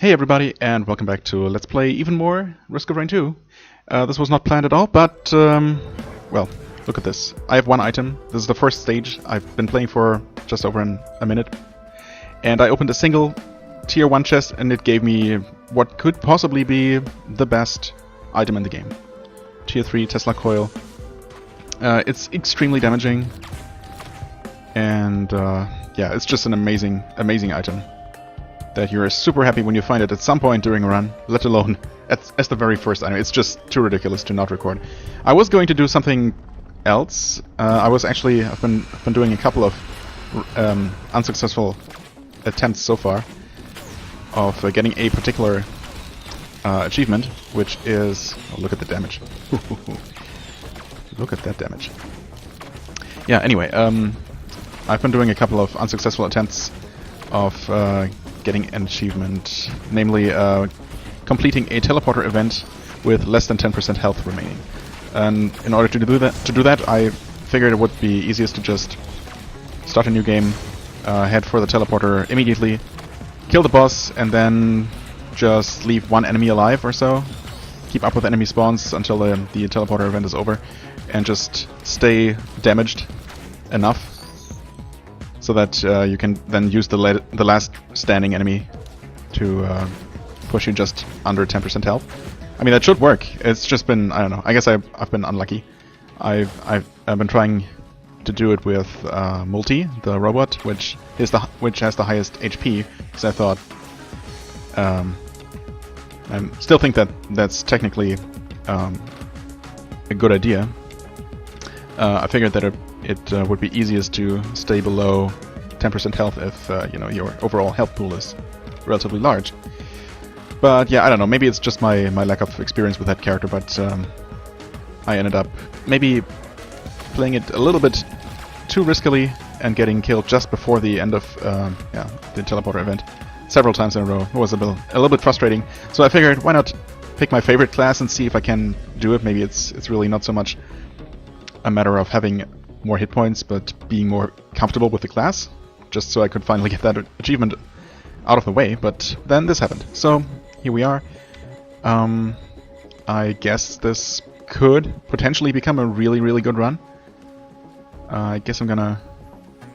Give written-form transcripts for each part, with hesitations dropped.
Hey everybody, and welcome back to Let's Play Even More Risk of Rain 2. This was not planned at all, but, well, look at this. I have one item. This is the first stage. I've been playing for just over a minute. And I opened a single tier 1 chest, and it gave me what could possibly be the best item in the game. Tier 3 Tesla Coil. It's extremely damaging. And, yeah, it's just an amazing item that you're super happy when you find it at some point during a run, let alone as the very first item. It's just too ridiculous to not record. I was going to do something else. I've been doing a couple of unsuccessful attempts so far of getting a particular achievement, which is... oh, look at the damage. Look at that damage. Yeah, anyway, I've been doing a couple of unsuccessful attempts of getting an achievement, namely completing a teleporter event with less than 10% health remaining. And in order to do that, I figured it would be easiest to just start a new game, head for the teleporter immediately, kill the boss, and then just leave one enemy alive or so. Keep up with enemy spawns until the teleporter event is over, and just stay damaged enough so that you can then use the last standing enemy to push you just under 10% health. I mean, that should work. It's just been, I don't know, I guess I've been unlucky. I've been trying to do it with Multi, the robot, which has the highest HP, because I thought I still think that that's technically a good idea. I figured that it would be easiest to stay below 10% health if you know, your overall health pool is relatively large. But yeah, I don't know. Maybe it's just my lack of experience with that character. But I ended up maybe playing it a little bit too riskily and getting killed just before the end of the teleporter event several times in a row. It was a little bit frustrating. So I figured, why not pick my favorite class and see if I can do it. Maybe it's really not so much a matter of having more hit points, but being more comfortable with the class, just so I could finally get that achievement out of the way. But then this happened, so here we are. I guess this could potentially become a really good run. I guess I'm gonna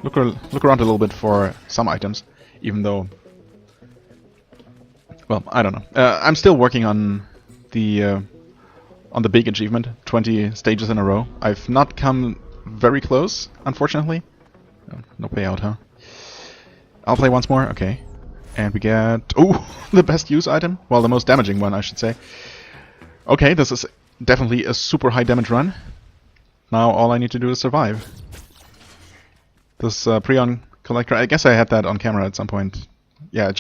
look around a little bit for some items, even though, well, I don't know. I'm still working on the big achievement, 20 stages in a row. I've not come very close, unfortunately. No payout, huh? I'll play once more, okay. And we get... oh, the best use item? Well, the most damaging one, I should say. Okay, this is definitely a super high damage run. Now all I need to do is survive. This Prion Collector, I guess I had that on camera at some point. Yeah,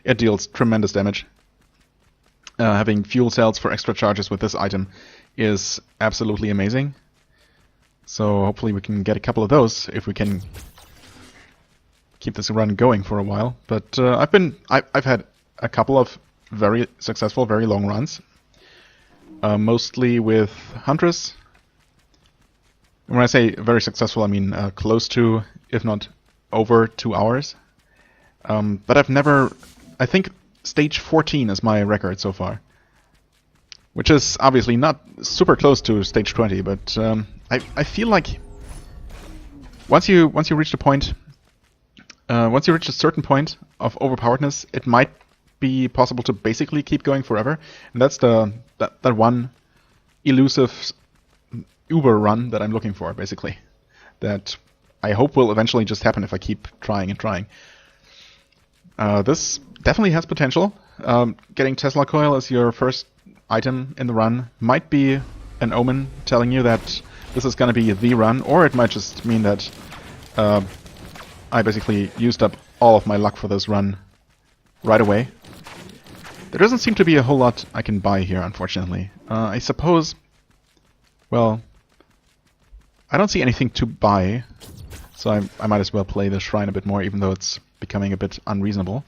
it deals tremendous damage. Having fuel cells for extra charges with this item is absolutely amazing. So hopefully we can get a couple of those if we can keep this run going for a while. But I've had a couple of very successful, very long runs, mostly with Huntress. When I say very successful, I mean close to, if not over 2 hours. But I've never, I think stage 14 is my record so far, which is obviously not super close to stage 20, but I feel like once you reach the point, once you reach a certain point of overpoweredness, it might be possible to basically keep going forever, and that's that one elusive Uber run that I'm looking for, basically. That I hope will eventually just happen if I keep trying and trying. This definitely has potential. Getting Tesla Coil as your first item in the run might be an omen telling you that this is going to be the run, or it might just mean that I basically used up all of my luck for this run right away. There doesn't seem to be a whole lot I can buy here, unfortunately. I suppose... well, I don't see anything to buy, so I might as well play the shrine a bit more, even though it's becoming a bit unreasonable.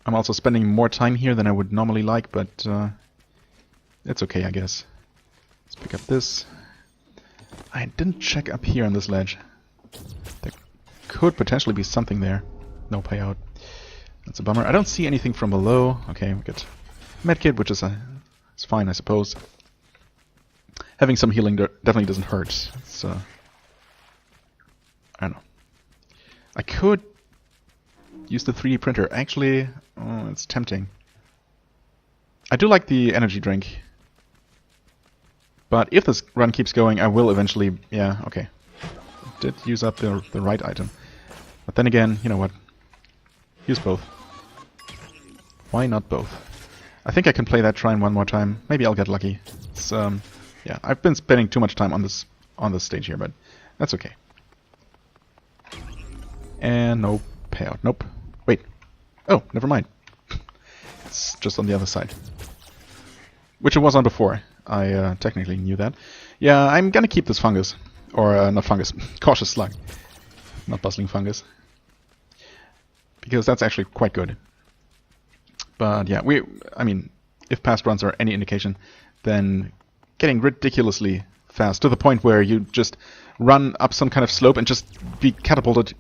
I'm also spending more time here than I would normally like, but it's okay, I guess. Let's pick up this. I didn't check up here on this ledge. There could potentially be something there. No payout. That's a bummer. I don't see anything from below. Okay, we get medkit, which is it's fine, I suppose. Having some healing definitely doesn't hurt. It's I don't know. I could use the 3D printer. Actually, it's tempting. I do like the energy drink. But if this run keeps going, I will eventually... Yeah, okay. Did use up the right item. But then again, you know what? Use both. Why not both? I think I can play that shrine one more time. Maybe I'll get lucky. It's, yeah, I've been spending too much time on this stage here, but that's okay. And no payout. Nope. Wait. Oh, never mind. It's just on the other side. Which it was on before. I technically knew that. Yeah, I'm gonna keep this fungus. Or, not fungus. Cautious slug. Not bustling fungus. Because that's actually quite good. But yeah, I mean, if past runs are any indication, then getting ridiculously fast to the point where you just run up some kind of slope and just be catapulted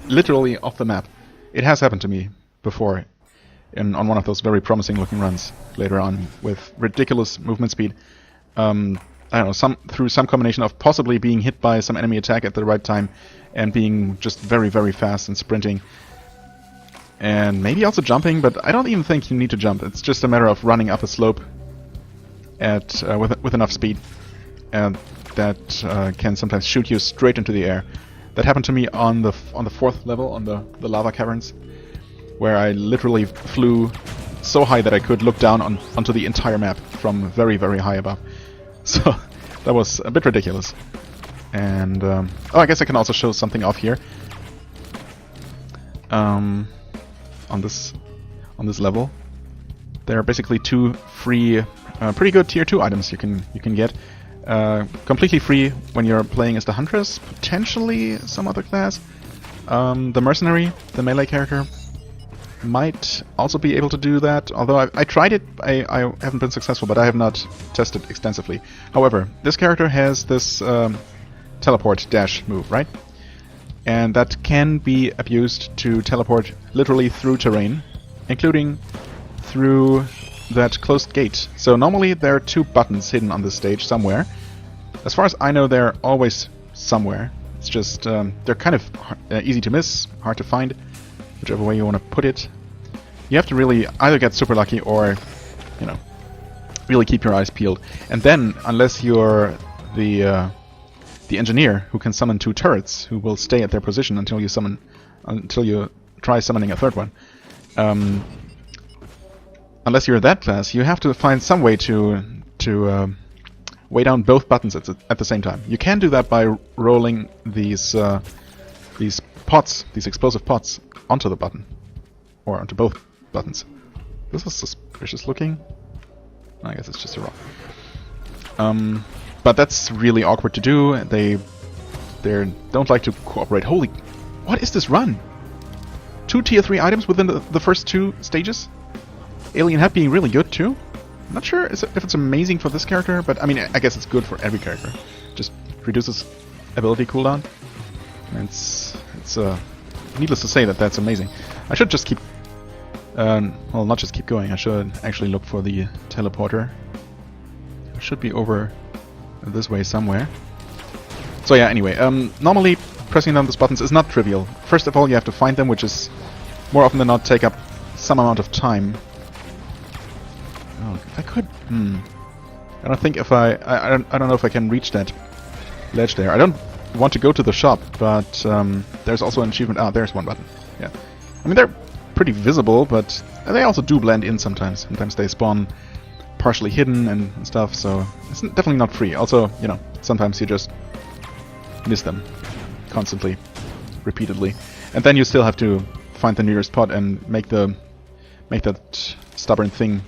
literally off the map. It has happened to me before on one of those very promising looking runs later on with ridiculous movement speed. I don't know, through some combination of possibly being hit by some enemy attack at the right time and being just very, very fast and sprinting. And maybe also jumping, but I don't even think you need to jump. It's just a matter of running up a slope at with enough speed, and that can sometimes shoot you straight into the air. That happened to me on the 4th level on the lava caverns, where I literally flew so high that I could look down onto the entire map from very, very high above. So that was a bit ridiculous. And oh, I guess I can also show something off here. On this level, there are basically 2 free, pretty good tier 2 items you can get, completely free when you're playing as the Huntress, potentially some other class. The Mercenary, the melee character, might also be able to do that. Although I tried it, I haven't been successful, but I have not tested extensively. However, this character has this teleport dash move, right? And that can be abused to teleport literally through terrain, including through that closed gate. So normally there are 2 buttons hidden on this stage somewhere. As far as I know, they're always somewhere. It's just, they're kind of easy to miss, hard to find, whichever way you want to put it. You have to really either get super lucky or, you know, really keep your eyes peeled. And then, unless you're the engineer who can summon 2 turrets, who will stay at their position until you try summoning a 3rd one. Unless you're that class, you have to find some way to weigh down both buttons at the same time. You can do that by rolling these pots, these explosive pots, onto the button, or onto both buttons. This is suspicious looking. I guess it's just a rock. But that's really awkward to do. They don't like to cooperate. Holy... What is this run? 2 tier 3 items within the first 2 stages? Alien Head being really good too? I'm not sure if it's amazing for this character, but I mean, I guess it's good for every character. Just reduces ability cooldown. And it's needless to say that that's amazing. I should just keep... well, not just keep going. I should actually look for the teleporter. It should be over this way somewhere. So yeah, anyway, normally pressing down these buttons is not trivial. First of all, you have to find them, which is more often than not take up some amount of time. Oh, if I could... I don't think if I don't know if I can reach that ledge there. I don't want to go to the shop, but there's also an achievement. Ah, there's one button. Yeah. I mean, they're pretty visible, but they also do blend in sometimes. Sometimes they spawn partially hidden and stuff, so it's definitely not free. Also, you know, sometimes you just miss them constantly, repeatedly, and then you still have to find the nearest pot and make that stubborn thing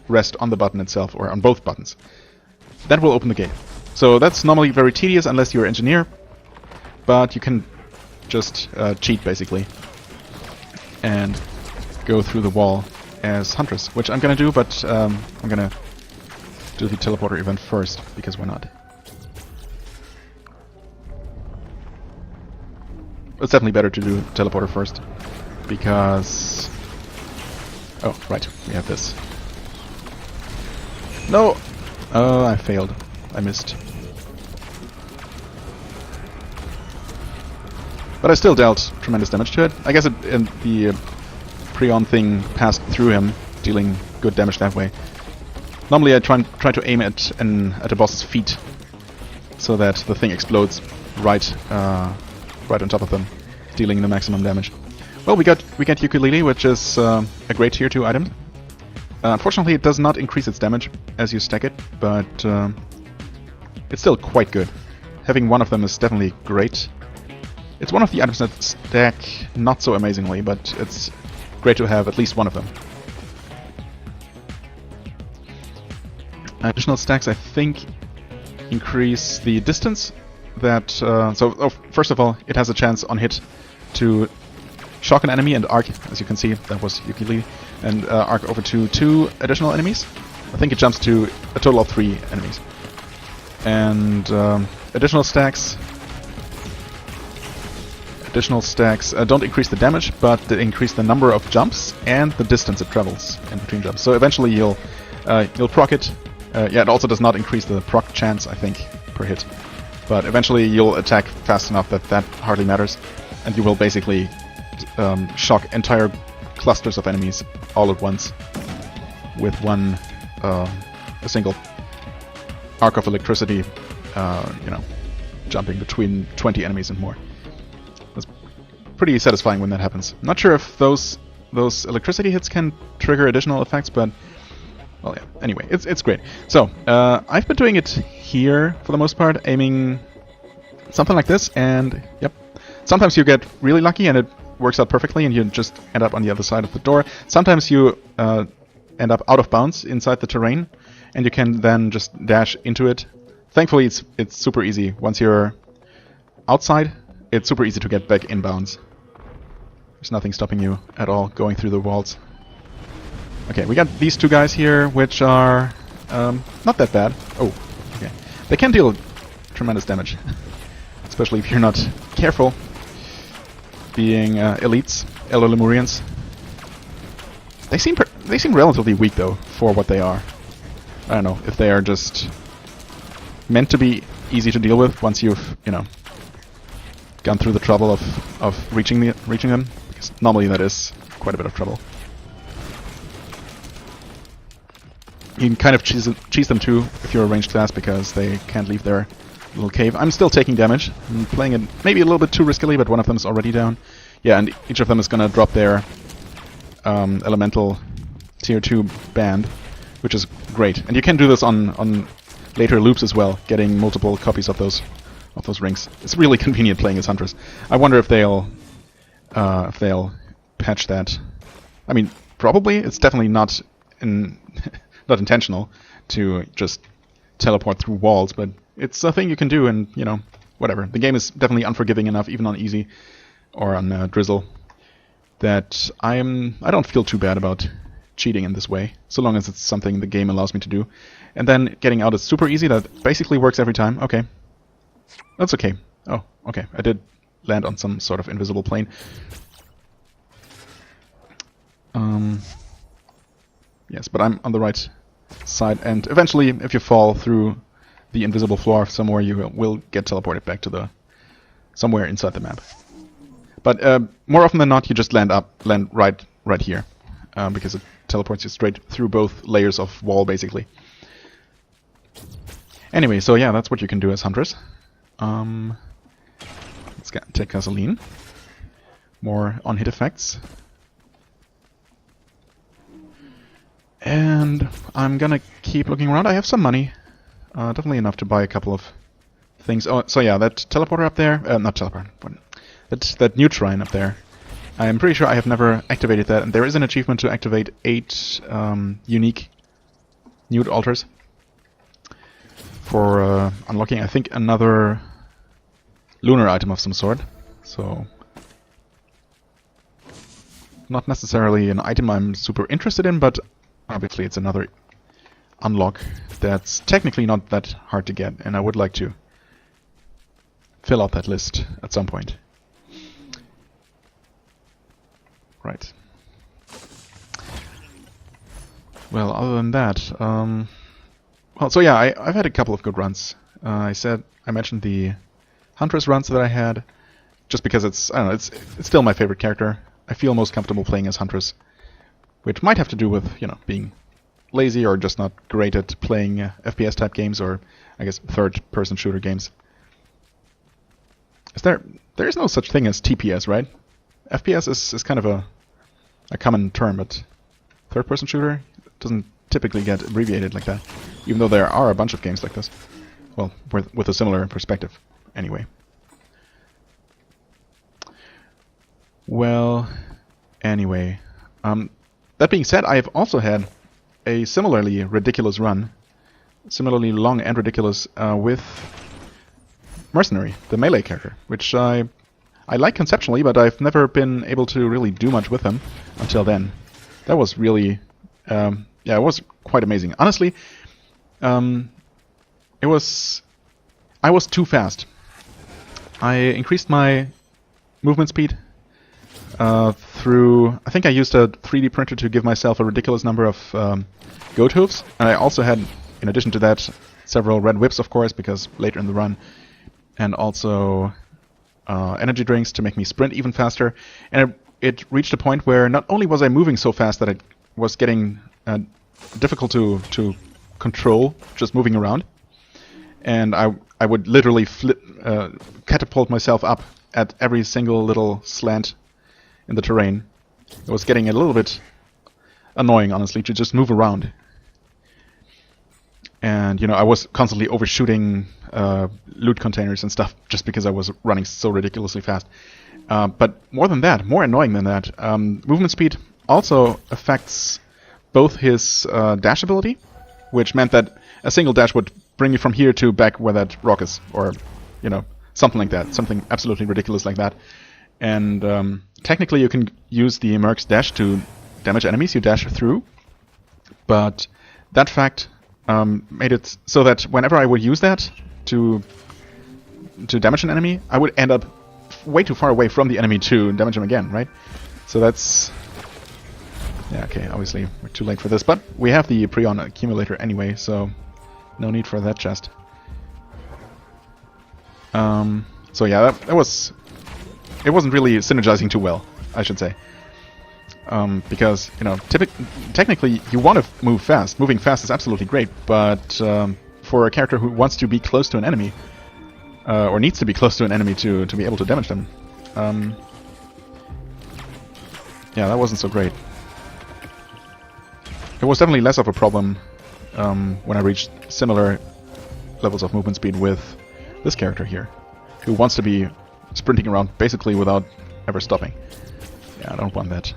rest on the button itself or on both buttons. That will open the gate. So that's normally very tedious unless you're an engineer, but you can just cheat basically and go through the wall as Huntress, which I'm gonna do, but I'm gonna do the teleporter event first, because why not? It's definitely better to do teleporter first, because Oh, right, we have this. No! Oh, I failed. I missed. But I still dealt tremendous damage to it. I guess the Prion thing passed through him, dealing good damage that way. Normally I try to aim at a boss's feet, so that the thing explodes right on top of them, dealing the maximum damage. Well, we get Ukulele, which is a great tier 2 item. Unfortunately, it does not increase its damage as you stack it, but it's still quite good. Having one of them is definitely great. It's one of the items that stack not so amazingly, but it's great to have at least one of them. Additional stacks, I think, increase the distance that... first of all, it has a chance on hit to shock an enemy and arc, as you can see, that was Ukulele, and arc over to 2 additional enemies. I think it jumps to a total of 3 enemies. And additional stacks don't increase the damage, but they increase the number of jumps and the distance it travels in between jumps. So eventually you'll proc it. Yeah, it also does not increase the proc chance, I think, per hit. But eventually you'll attack fast enough that hardly matters, and you will basically shock entire clusters of enemies all at once with a single arc of electricity, jumping between 20 enemies and more. That's pretty satisfying when that happens. Not sure if those electricity hits can trigger additional effects, but well, yeah. Anyway, it's great. So I've been doing it here for the most part, aiming something like this, and yep. Sometimes you get really lucky and it works out perfectly, and you just end up on the other side of the door. Sometimes you end up out of bounds inside the terrain, and you can then just dash into it. Thankfully, it's super easy. Once you're outside, it's super easy to get back in bounds. There's nothing stopping you at all going through the walls. Okay, we got these 2 guys here, which are not that bad. Oh, okay. They can deal tremendous damage, especially if you're not careful. Being elites, Elder Lemurians. They seem relatively weak though for what they are. I don't know if they are just meant to be easy to deal with once you've gone through the trouble of reaching them, because normally that is quite a bit of trouble. You can kind of cheese them too if you're a ranged class, because they can't leave their little cave. I'm still taking damage. I'm playing it maybe a little bit too riskily, but one of them is already down. Yeah, and each of them is gonna drop their elemental tier 2 band, which is great. And you can do this on later loops as well, getting multiple copies of those rings. It's really convenient playing as Huntress. I wonder if they'll patch that. I mean, probably. It's definitely not not intentional to just teleport through walls, but it's a thing you can do, and whatever. The game is definitely unforgiving enough, even on easy or on drizzle, that I don't feel too bad about cheating in this way, so long as it's something the game allows me to do. And then getting out is super easy. That basically works every time. Okay, that's okay. Oh, okay. I did land on some sort of invisible plane. Yes, but I'm on the right side, and eventually, if you fall through the invisible floor somewhere, you will get teleported back to somewhere inside the map. But more often than not, you just land right here, because it teleports you straight through both layers of wall, basically. Anyway, so yeah, that's what you can do as Huntress. Let's take gasoline. More on-hit effects. And I'm gonna keep looking around. I have some money. Definitely enough to buy a couple of things. Oh, so yeah, that teleporter up there... not teleporter. That newt shrine up there. I'm pretty sure I have never activated that. And there is an achievement to activate 8 unique newt altars. For unlocking, I think, another lunar item of some sort. So... not necessarily an item I'm super interested in, but... obviously, it's another unlock that's technically not that hard to get, and I would like to fill out that list at some point. Right. Well, other than that, well, so yeah, I've had a couple of good runs. I mentioned the Huntress runs that I had, just because it's, I don't know, it's still my favorite character. I feel most comfortable playing as Huntress, which might have to do with, you know, being lazy or just not great at playing FPS type games, or I guess third-person shooter games. There is no such thing as TPS, right? FPS is kind of a common term, but third-person shooter doesn't typically get abbreviated like that, even though there are a bunch of games like this. Well, with a similar perspective, anyway. Well, anyway, that being said, I have also had a similarly ridiculous run, similarly long and ridiculous, with Mercenary, the melee character, which I like conceptually, but I've never been able to really do much with him until then. That was really, yeah, it was quite amazing. Honestly, I was too fast. I increased my movement speed through, I think I used a 3D printer to give myself a ridiculous number of goat hooves, and I also had, in addition to that, several red whips, of course, because later in the run, and also energy drinks to make me sprint even faster. And it reached a point where not only was I moving so fast that it was getting difficult to control, just moving around, and I would literally catapult myself up at every single little slant in the terrain. It was getting a little bit annoying, honestly, to just move around. And, you know, I was constantly overshooting loot containers and stuff just because I was running so ridiculously fast. But more than that, more annoying than that, movement speed also affects both his dash ability, which meant that a single dash would bring you from here to back where that rock is, or, you know, something like that, something absolutely ridiculous like that. And technically you can use the Merc's dash to damage enemies you dash through, but that fact made it so that whenever I would use that to damage an enemy, I would end up way too far away from the enemy to damage him again, right? So that's... yeah, okay, obviously we're too late for this, but we have the Prion accumulator anyway, so no need for that chest. So yeah, it wasn't really synergizing too well, I should say. Because, you know, technically you want to move fast. Moving fast is absolutely great, but for a character who wants to be close to an enemy, or needs to be close to an enemy to be able to damage them, yeah, that wasn't so great. It was definitely less of a problem when I reached similar levels of movement speed with this character here, who wants to be sprinting around basically without ever stopping. Yeah, I don't want that.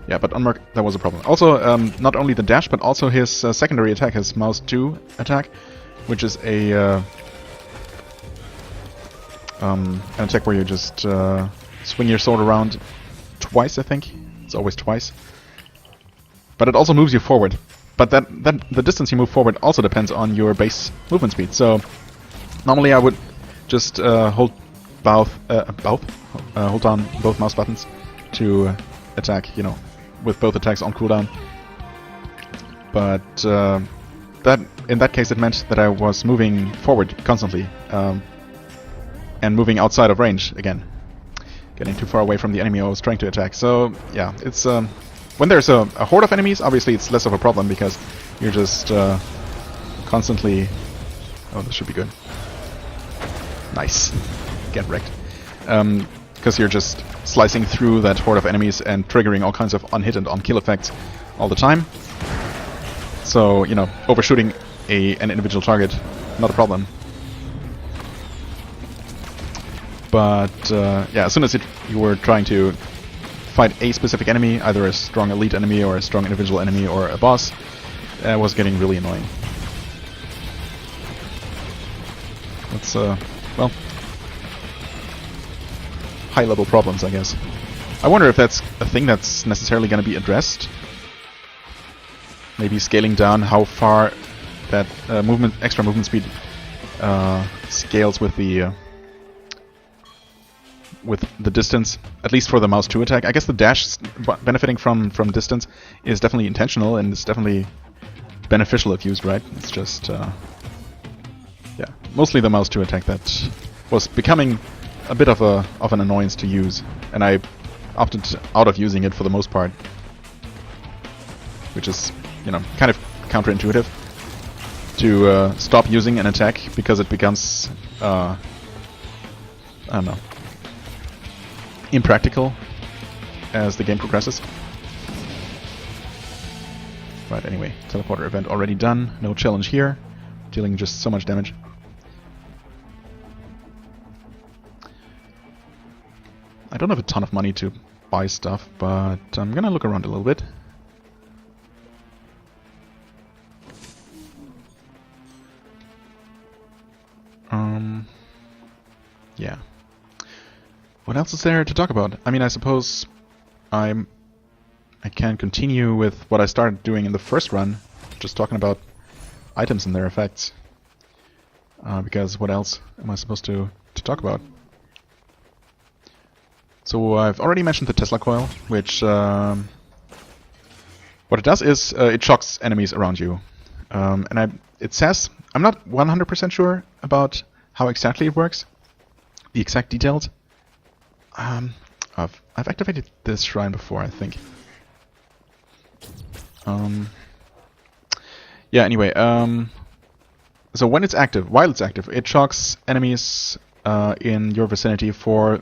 Yeah, but on Merc, that was a problem. Also, not only the dash, but also his secondary attack, his mouse 2 attack, which is an attack where you just swing your sword around twice, I think. It's always twice. But it also moves you forward. But the distance you move forward also depends on your base movement speed. So normally I would just hold down both mouse buttons to attack, you know, with both attacks on cooldown. But in that case it meant that I was moving forward constantly, and moving outside of range again, getting too far away from the enemy I was trying to attack. So yeah, it's when there's a horde of enemies, obviously it's less of a problem because you're just constantly... oh, this should be good. Nice. Get wrecked. Because you're just slicing through that horde of enemies and triggering all kinds of on-hit and on-kill effects all the time. So, you know, overshooting an individual target, not a problem. But, yeah, as soon as you were trying to fight a specific enemy, either a strong elite enemy or a strong individual enemy or a boss, it was getting really annoying. That's, well... high-level problems, I guess. I wonder if that's a thing that's necessarily going to be addressed. Maybe scaling down how far that extra movement speed scales with the with the distance, at least for the mouse 2 attack. I guess the dash benefiting from distance is definitely intentional, and it's definitely beneficial if used right. It's just, yeah, mostly the mouse 2 attack that was becoming a bit of an annoyance to use, and I opted out of using it for the most part, which is, you know, kind of counterintuitive to stop using an attack because it becomes, I don't know, impractical as the game progresses. Right, anyway, teleporter event already done, no challenge here, dealing just so much damage. I don't have a ton of money to buy stuff, but I'm gonna look around a little bit. Yeah. What else is there to talk about? I mean, I suppose I can continue with what I started doing in the first run, just talking about items and their effects. Because what else am I supposed to talk about? So I've already mentioned the Tesla Coil, which what it does is it shocks enemies around you. And it says, I'm not 100% sure about how exactly it works, the exact details. I've activated this shrine before, I think. Yeah, anyway, so when it's active, while it's active, it shocks enemies in your vicinity for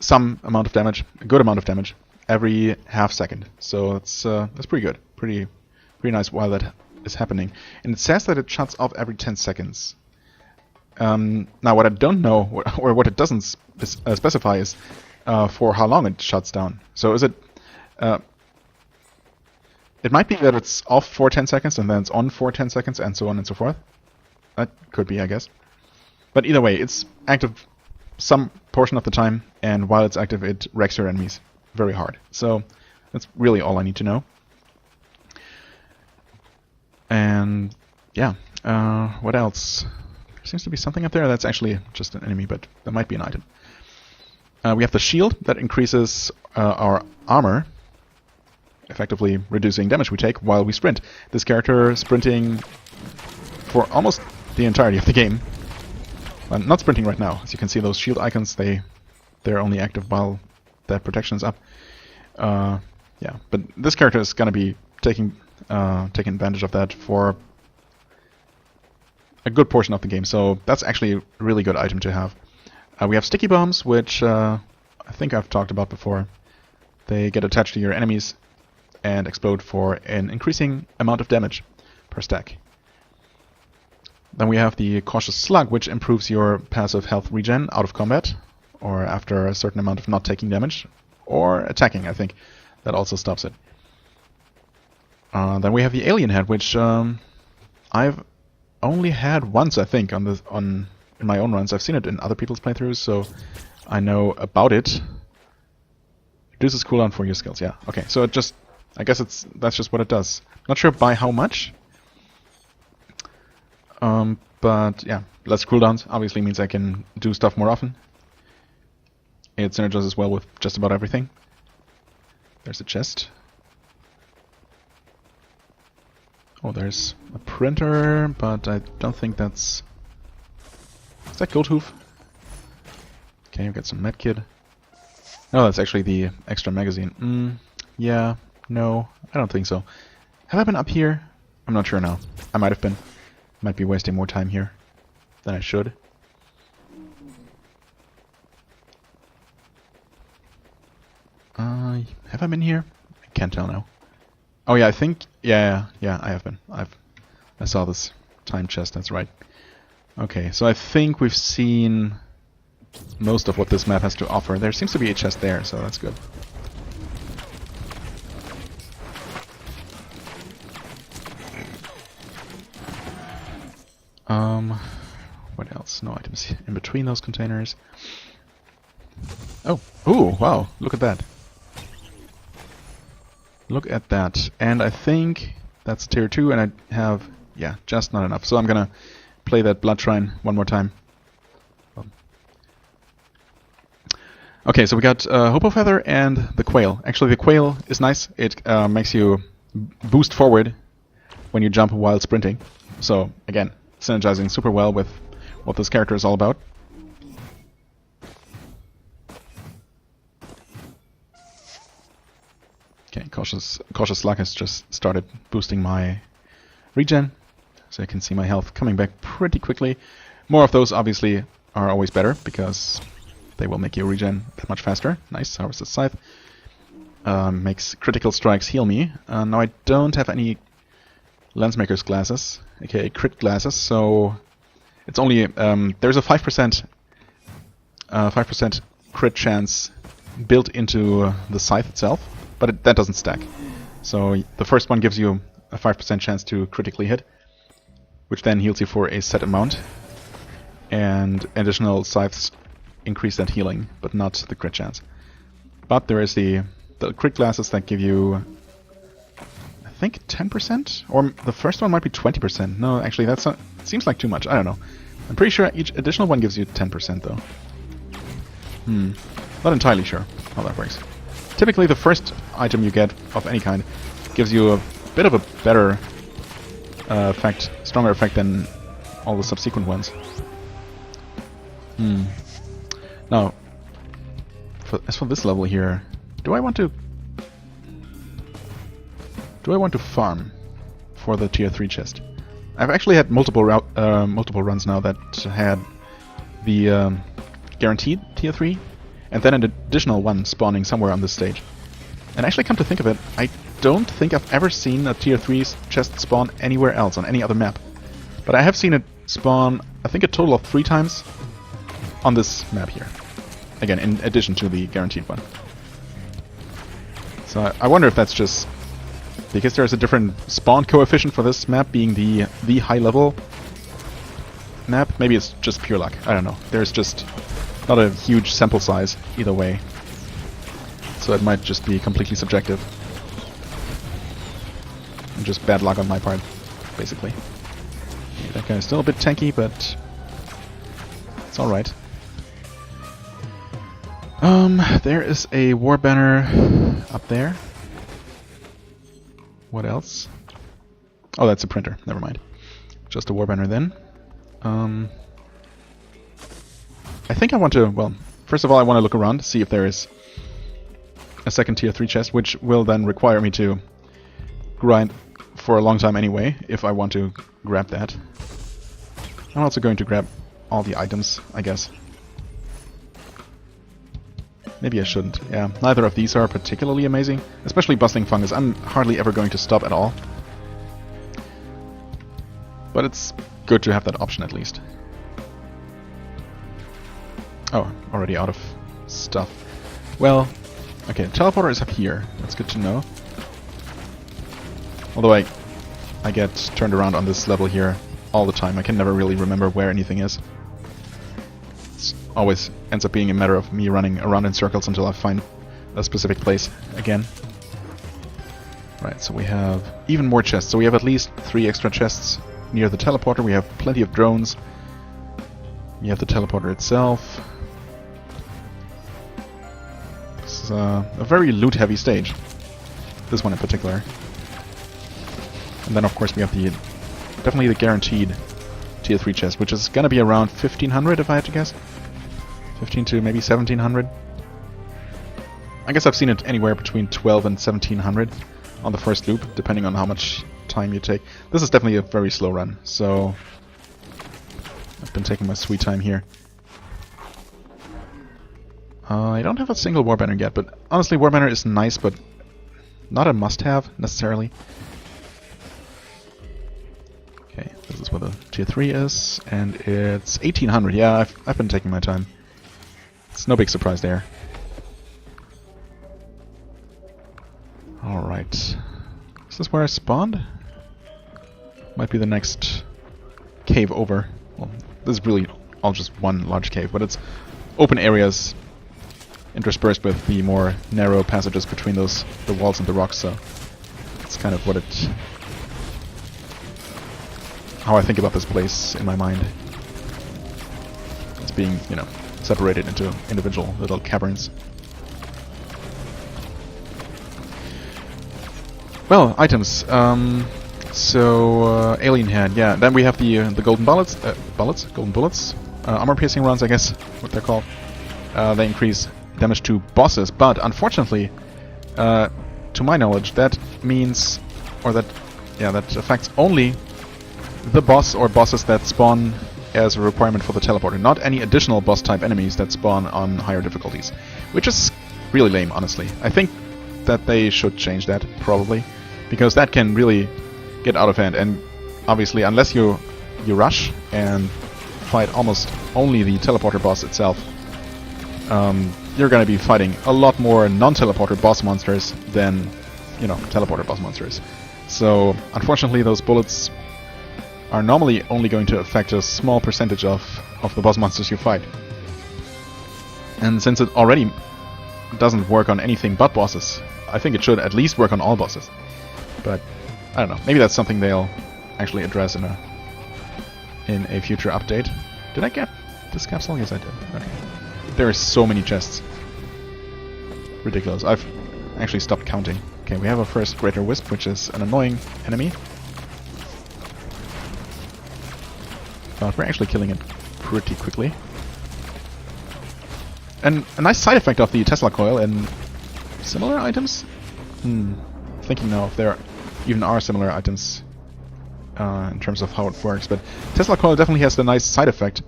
some amount of damage, a good amount of damage, every half second. So that's pretty good, pretty nice while that is happening. And it says that it shuts off every 10 seconds. Now, what I don't know, or what it doesn't specify, is for how long it shuts down. So is it? It might be that it's off for 10 seconds and then it's on for 10 seconds and so on and so forth. That could be, I guess. But either way, it's active some portion of the time, and while it's active, it wrecks your enemies very hard. So that's really all I need to know. And yeah, what else? There seems to be something up there. That's actually just an enemy, but that might be an item. We have the shield that increases our armor, effectively reducing damage we take while we sprint. This character sprinting for almost the entirety of the game. Not sprinting right now. As you can see, those shield icons, they're only active while that protection is up. Yeah, but this character is going to be taking advantage of that for a good portion of the game, so that's actually a really good item to have. We have sticky bombs, which I think I've talked about before. They get attached to your enemies and explode for an increasing amount of damage per stack. Then we have the Cautious Slug, which improves your passive health regen out of combat, or after a certain amount of not taking damage, or attacking, I think. That also stops it. Then we have the Alien Head, which I've only had once, I think, in my own runs. I've seen it in other people's playthroughs, so I know about it. Reduces cooldown for your skills, yeah. Okay, so it just, I guess that's just what it does. Not sure by how much. But yeah, less cooldowns obviously means I can do stuff more often. It synergizes well with just about everything. There's a chest. Oh, there's a printer, but I don't think that's... Is that Gold Hoof? Okay, we've got some medkit. No, that's actually the extra magazine. Yeah, no, I don't think so. Have I been up here? I'm not sure now. I might have been. Might be wasting more time here than I should. Have I been here? I can't tell now. Oh yeah, I think yeah, I have been. I saw this time chest. That's right. Okay, so I think we've seen most of what this map has to offer. There seems to be a chest there, so that's good. What else? No items in between those containers. Oh, ooh, wow! Look at that. Look at that. And I think that's tier 2, and I have, yeah, just not enough. So I'm gonna play that Blood Shrine one more time. Okay, so we got Hopoo Feather and the Coil. Actually, the Coil is nice. It makes you boost forward when you jump while sprinting. So, again, synergizing super well with what this character is all about. Okay, Cautious Slug has just started boosting my regen, so I can see my health coming back pretty quickly. More of those, obviously, are always better, because they will make you regen that much faster. Nice, Harvested Scythe. Makes critical strikes heal me. Now I don't have any Lensmaker's glasses, aka crit glasses, so it's only there's a 5% crit chance built into the scythe itself, but that doesn't stack. So the first one gives you a 5% chance to critically hit, which then heals you for a set amount, and additional scythes increase that healing, but not the crit chance. But there is the crit glasses that give you, I think, 10%? Or the first one might be 20%. No, actually, that's not, seems like too much. I don't know. I'm pretty sure each additional one gives you 10%, though. Not entirely sure how that works. Typically, the first item you get of any kind gives you a bit of a better effect, stronger effect than all the subsequent ones. Now, as for this level here, do I want to farm for the tier 3 chest? I've actually had multiple runs now that had the guaranteed tier 3, and then an additional one spawning somewhere on this stage. And actually, come to think of it, I don't think I've ever seen a tier 3 chest spawn anywhere else on any other map. But I have seen it spawn, I think, a total of 3 times on this map here. Again, in addition to the guaranteed one. So I wonder if that's just because there's a different spawn coefficient for this map being the high level map. Maybe it's just pure luck. I don't know. There's just not a huge sample size either way. So it might just be completely subjective. And just bad luck on my part, basically. Okay, that guy is still a bit tanky, but it's alright. There is a war banner up there. What else? Oh, that's a printer. Never mind. Just a war banner then. I think I want to, well, first of all I want to look around, see if there is a second tier 3 chest, which will then require me to grind for a long time anyway, if I want to grab that. I'm also going to grab all the items, I guess. Maybe I shouldn't. Yeah, neither of these are particularly amazing. Especially Bustling Fungus. I'm hardly ever going to stop at all. But it's good to have that option at least. Oh, already out of stuff. Well, okay, teleporter is up here. That's good to know. Although I get turned around on this level here all the time. I can never really remember where anything is. Always ends up being a matter of me running around in circles until I find a specific place again. Right, so we have even more chests. So we have at least 3 extra chests near the teleporter. We have plenty of drones. We have the teleporter itself. This is a very loot-heavy stage. This one in particular. And then, of course, we have definitely the guaranteed tier 3 chest, which is gonna be around 1500 if I had to guess. 15 to maybe 1700. I guess I've seen it anywhere between 12 and 1700 on the first loop, depending on how much time you take. This is definitely a very slow run, so I've been taking my sweet time here. I don't have a single war banner yet, but honestly, war banner is nice, but not a must-have necessarily. Okay, this is where the tier 3 is, and it's 1800. Yeah, I've been taking my time. It's no big surprise there. Alright. Is this where I spawned? Might be the next cave over. Well, this is really all just one large cave, but it's open areas interspersed with the more narrow passages between the walls and the rocks, so it's kind of how I think about this place in my mind. It's being, you know, separated into individual little caverns. Well, items. Alien head. Yeah. Then we have the golden bullets. Golden bullets. Armor piercing rounds, I guess, what they're called. They increase damage to bosses, but unfortunately, to my knowledge, that means, or that affects only the boss or bosses that spawn as a requirement for the teleporter, not any additional boss type enemies that spawn on higher difficulties, which is really lame, honestly. I think that they should change that, probably, because that can really get out of hand, and obviously, unless you rush and fight almost only the teleporter boss itself, you're going to be fighting a lot more non-teleporter boss monsters than, teleporter boss monsters. So, unfortunately, those bullets are normally only going to affect a small percentage of the boss monsters you fight. And since it already doesn't work on anything but bosses, I think it should at least work on all bosses. But, I don't know, maybe that's something they'll actually address in a future update. Did I get this capsule? Yes, I did. Okay. There are so many chests. Ridiculous. I've actually stopped counting. Okay, we have our first Greater Wisp, which is an annoying enemy. But we're actually killing it pretty quickly. And a nice side effect of the Tesla Coil and similar items? Thinking now if there even are similar items in terms of how it works, but Tesla Coil definitely has the nice side effect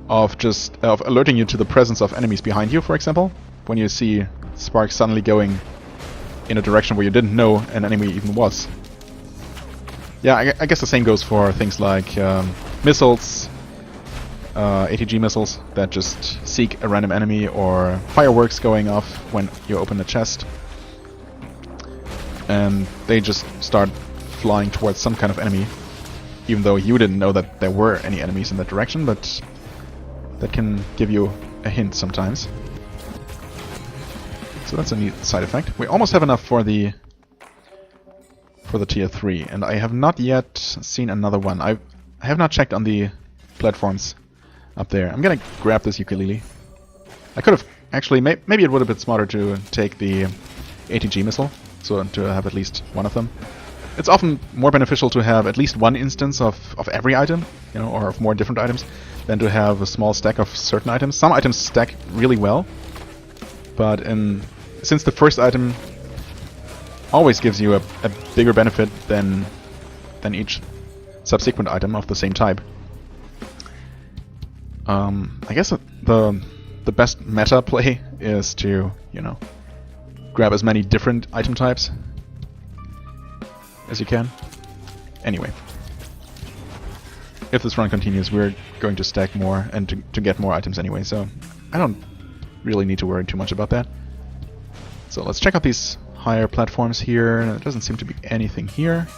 of of alerting you to the presence of enemies behind you, for example, when you see sparks suddenly going in a direction where you didn't know an enemy even was. Yeah, I guess the same goes for things like missiles, ATG missiles that just seek a random enemy, or fireworks going off when you open a chest. And they just start flying towards some kind of enemy, even though you didn't know that there were any enemies in that direction, but that can give you a hint sometimes. So that's a neat side effect. We almost have enough for the tier 3, and I have not yet seen another one. I have not checked on the platforms up there. I'm gonna grab this ukulele. I could have actually, maybe it would have been smarter to take the ATG missile, so to have at least one of them. It's often more beneficial to have at least one instance of every item, or of more different items, than to have a small stack of certain items. Some items stack really well, but since the first item always gives you a bigger benefit than each subsequent item of the same type, I guess the best meta play is to, grab as many different item types as you can. Anyway, if this run continues, we're going to stack more and to get more items anyway, so I don't really need to worry too much about that. So let's check out these higher platforms here. There doesn't seem to be anything here.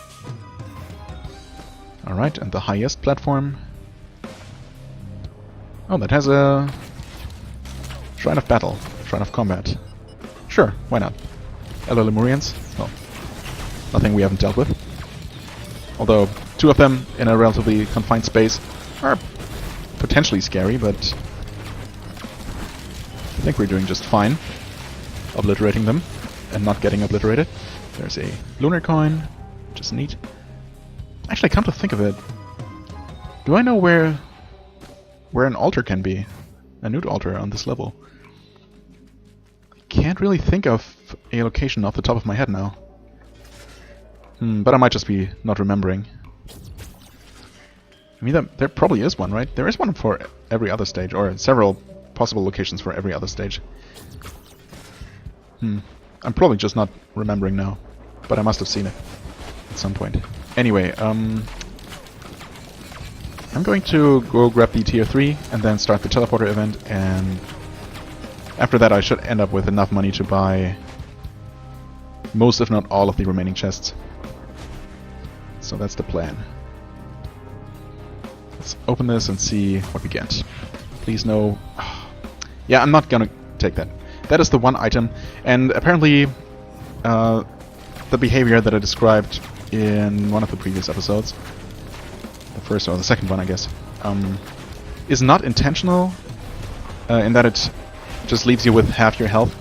Alright, and the highest platform. Oh, that has a Shrine of Battle, Shrine of Combat. Sure, why not? Elder Lemurians? Well, nothing we haven't dealt with. Although, 2 of them in a relatively confined space are potentially scary, but I think we're doing just fine obliterating them and not getting obliterated. There's a lunar coin, which is neat. Actually, come to think of it, do I know where an altar can be? A nude altar on this level. I can't really think of a location off the top of my head now. But I might just be not remembering. I mean, there probably is one, right? There is one for every other stage, or several possible locations for every other stage. I'm probably just not remembering now, but I must have seen it at some point. Anyway, I'm going to go grab the tier 3 and then start the teleporter event, and after that I should end up with enough money to buy most, if not all, of the remaining chests. So that's the plan. Let's open this and see what we get. Please no... Yeah, I'm not gonna take that. That is the one item, and apparently the behavior that I described in one of the previous episodes, the first or the second one I guess, is not intentional, in that it just leaves you with half your health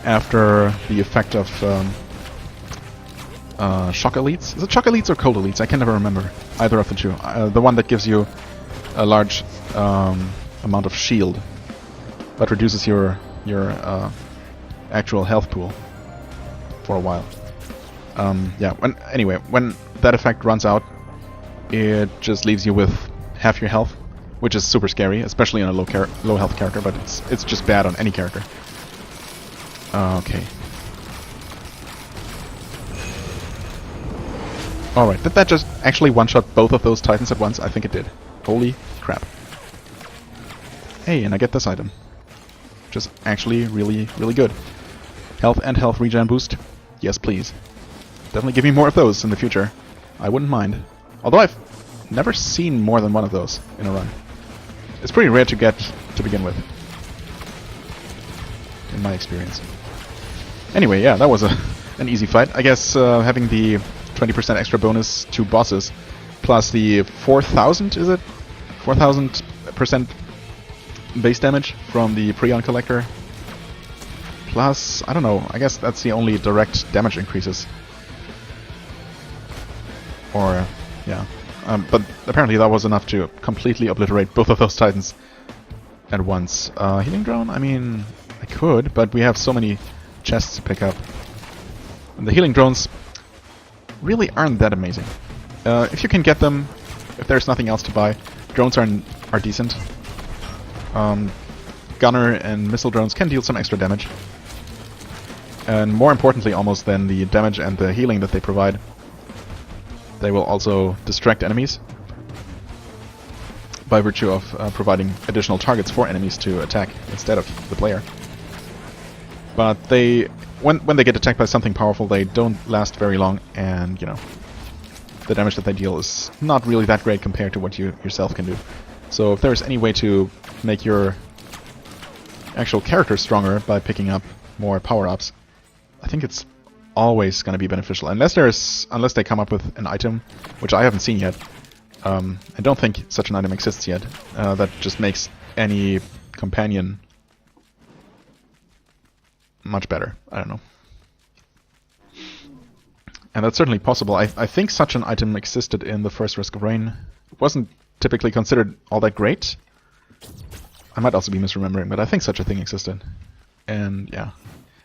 after the effect of shock elites. Is it shock elites or cold elites? I can never remember either of the two. The one that gives you a large amount of shield, but reduces your actual health pool for a while. Yeah. When that effect runs out, it just leaves you with half your health, which is super scary, especially in a low health character. But it's just bad on any character. Okay. Alright, did that just actually one-shot both of those titans at once? I think it did. Holy crap. Hey, and I get this item. Which is actually really, really good. Health and health regen boost. Yes, please. Definitely give me more of those in the future. I wouldn't mind. Although I've never seen more than one of those in a run. It's pretty rare to get to begin with. In my experience. Anyway, yeah, that was an easy fight. I guess having the 20% extra bonus to bosses, plus the 4,000, is it? 4,000% base damage from the Prion Collector. Plus, I don't know, I guess that's the only direct damage increases. Or, yeah. But apparently that was enough to completely obliterate both of those titans at once. Healing drone? I mean, I could, but we have so many chests to pick up. And the healing drones really aren't that amazing. If you can get them, if there's nothing else to buy, drones are decent. Gunner and missile drones can deal some extra damage. And more importantly almost than the damage and the healing that they provide, they will also distract enemies by virtue of providing additional targets for enemies to attack instead of the player. But when they get attacked by something powerful, they don't last very long, and you know, the damage that they deal is not really that great compared to what you yourself can do. So if there's any way to make your actual character stronger by picking up more power-ups, I think it's always going to be beneficial. Unless they come up with an item, which I haven't seen yet. I don't think such an item exists yet. That just makes any companion much better. I don't know. And that's certainly possible. I think such an item existed in the first Risk of Rain. It wasn't typically considered all that great. I might also be misremembering, but I think such a thing existed. And yeah.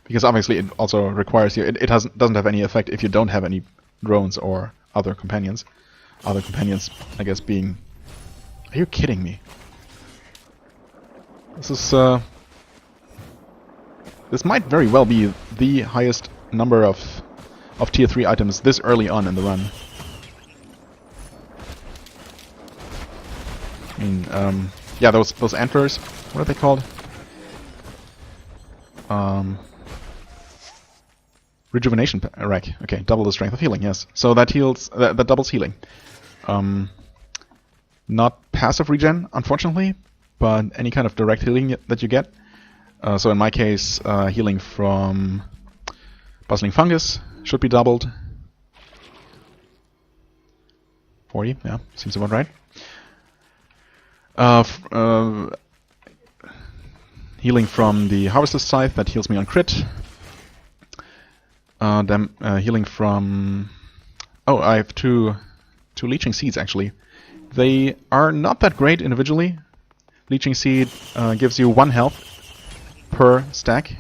Because obviously it also requires you... It doesn't have any effect if you don't have any drones or other companions. Other companions, I guess, being... Are you kidding me? This might very well be the highest number of tier 3 items this early on in the run. I mean, yeah, those antlers, what are they called? Rejuvenation rack. Okay, double the strength of healing, yes. So that heals, that doubles healing. Not passive regen, unfortunately, but any kind of direct healing that you get. So in my case, healing from Bustling Fungus should be doubled. 40, yeah, seems about right. Healing from the Harvester's Scythe, that heals me on crit. Healing from... Oh, I have two Leeching Seeds, actually. They are not that great individually. Leeching Seed gives you 1 health per stack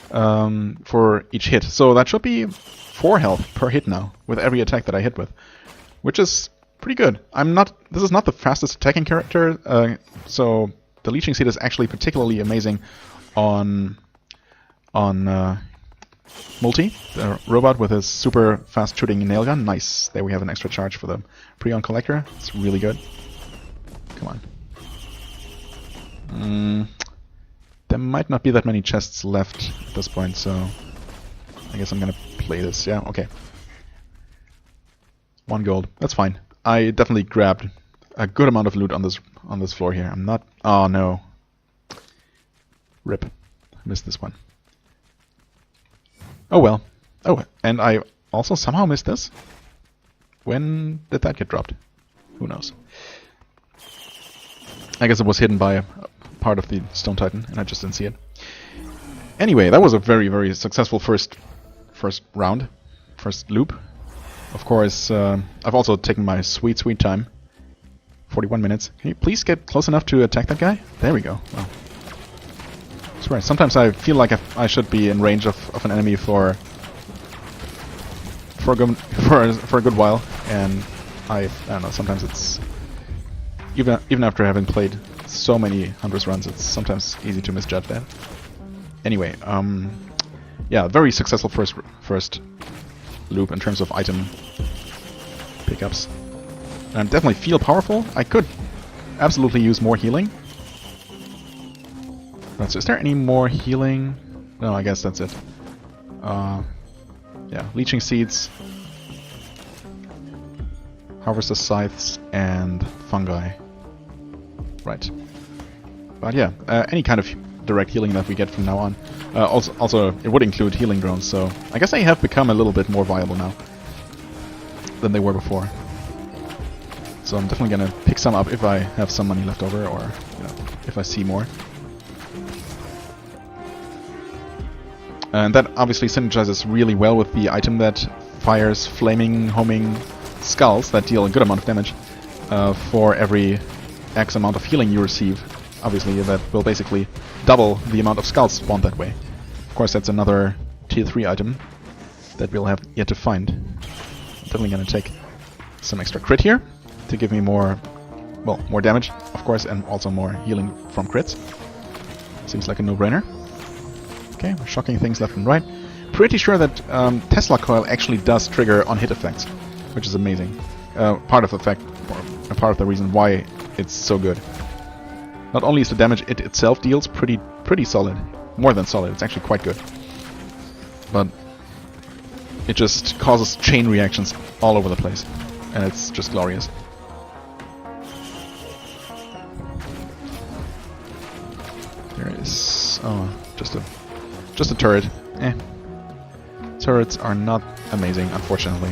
for each hit. So that should be 4 health per hit now, with every attack that I hit with. Which is pretty good. This is not the fastest attacking character, so the Leeching Seed is actually particularly amazing on Multi, the robot with his super fast shooting nail gun. Nice. There we have an extra charge for the Prion Collector. It's really good. Come on. There might not be that many chests left at this point, so I guess I'm gonna play this. Yeah, okay. 1 gold. That's fine. I definitely grabbed a good amount of loot on this floor here. I'm not... Oh no. Rip. I missed this one. Oh well. Oh, and I also somehow missed this. When did that get dropped? Who knows? I guess it was hidden by part of the Stone Titan, and I just didn't see it. Anyway, that was a very, very successful first round, first loop. Of course, I've also taken my sweet, sweet time. 41 minutes. Can you please get close enough to attack that guy? There we go. Wow. That's right. Sometimes I feel like I should be in range of an enemy for a good while, and I don't know. Sometimes it's even after having played so many Huntress runs, it's sometimes easy to misjudge that. Anyway, yeah, very successful first loop in terms of item pickups. And I definitely feel powerful. I could absolutely use more healing. Right, so is there any more healing? No, I guess that's it. Yeah, leeching seeds, harvester scythes, and fungi. Right. But yeah, any kind of direct healing that we get from now on. Also, it would include healing drones, so I guess they have become a little bit more viable now than they were before. So I'm definitely gonna pick some up if I have some money left over, or you know, if I see more. And that obviously synergizes really well with the item that fires flaming, homing skulls that deal a good amount of damage for every X amount of healing you receive. Obviously, that will basically double the amount of skulls spawned that way. Of course, that's another tier 3 item that we'll have yet to find. I'm definitely going to take some extra crit here to give me more, well, more damage, of course, and also more healing from crits. Seems like a no-brainer. Okay, we're shocking things left and right. Pretty sure that Tesla Coil actually does trigger on-hit effects, which is amazing. Part of the reason why it's so good. Not only is the damage it itself deals pretty solid, more than solid, it's actually quite good, but it just causes chain reactions all over the place, and it's just glorious. There is just a turret. Turrets are not amazing, unfortunately.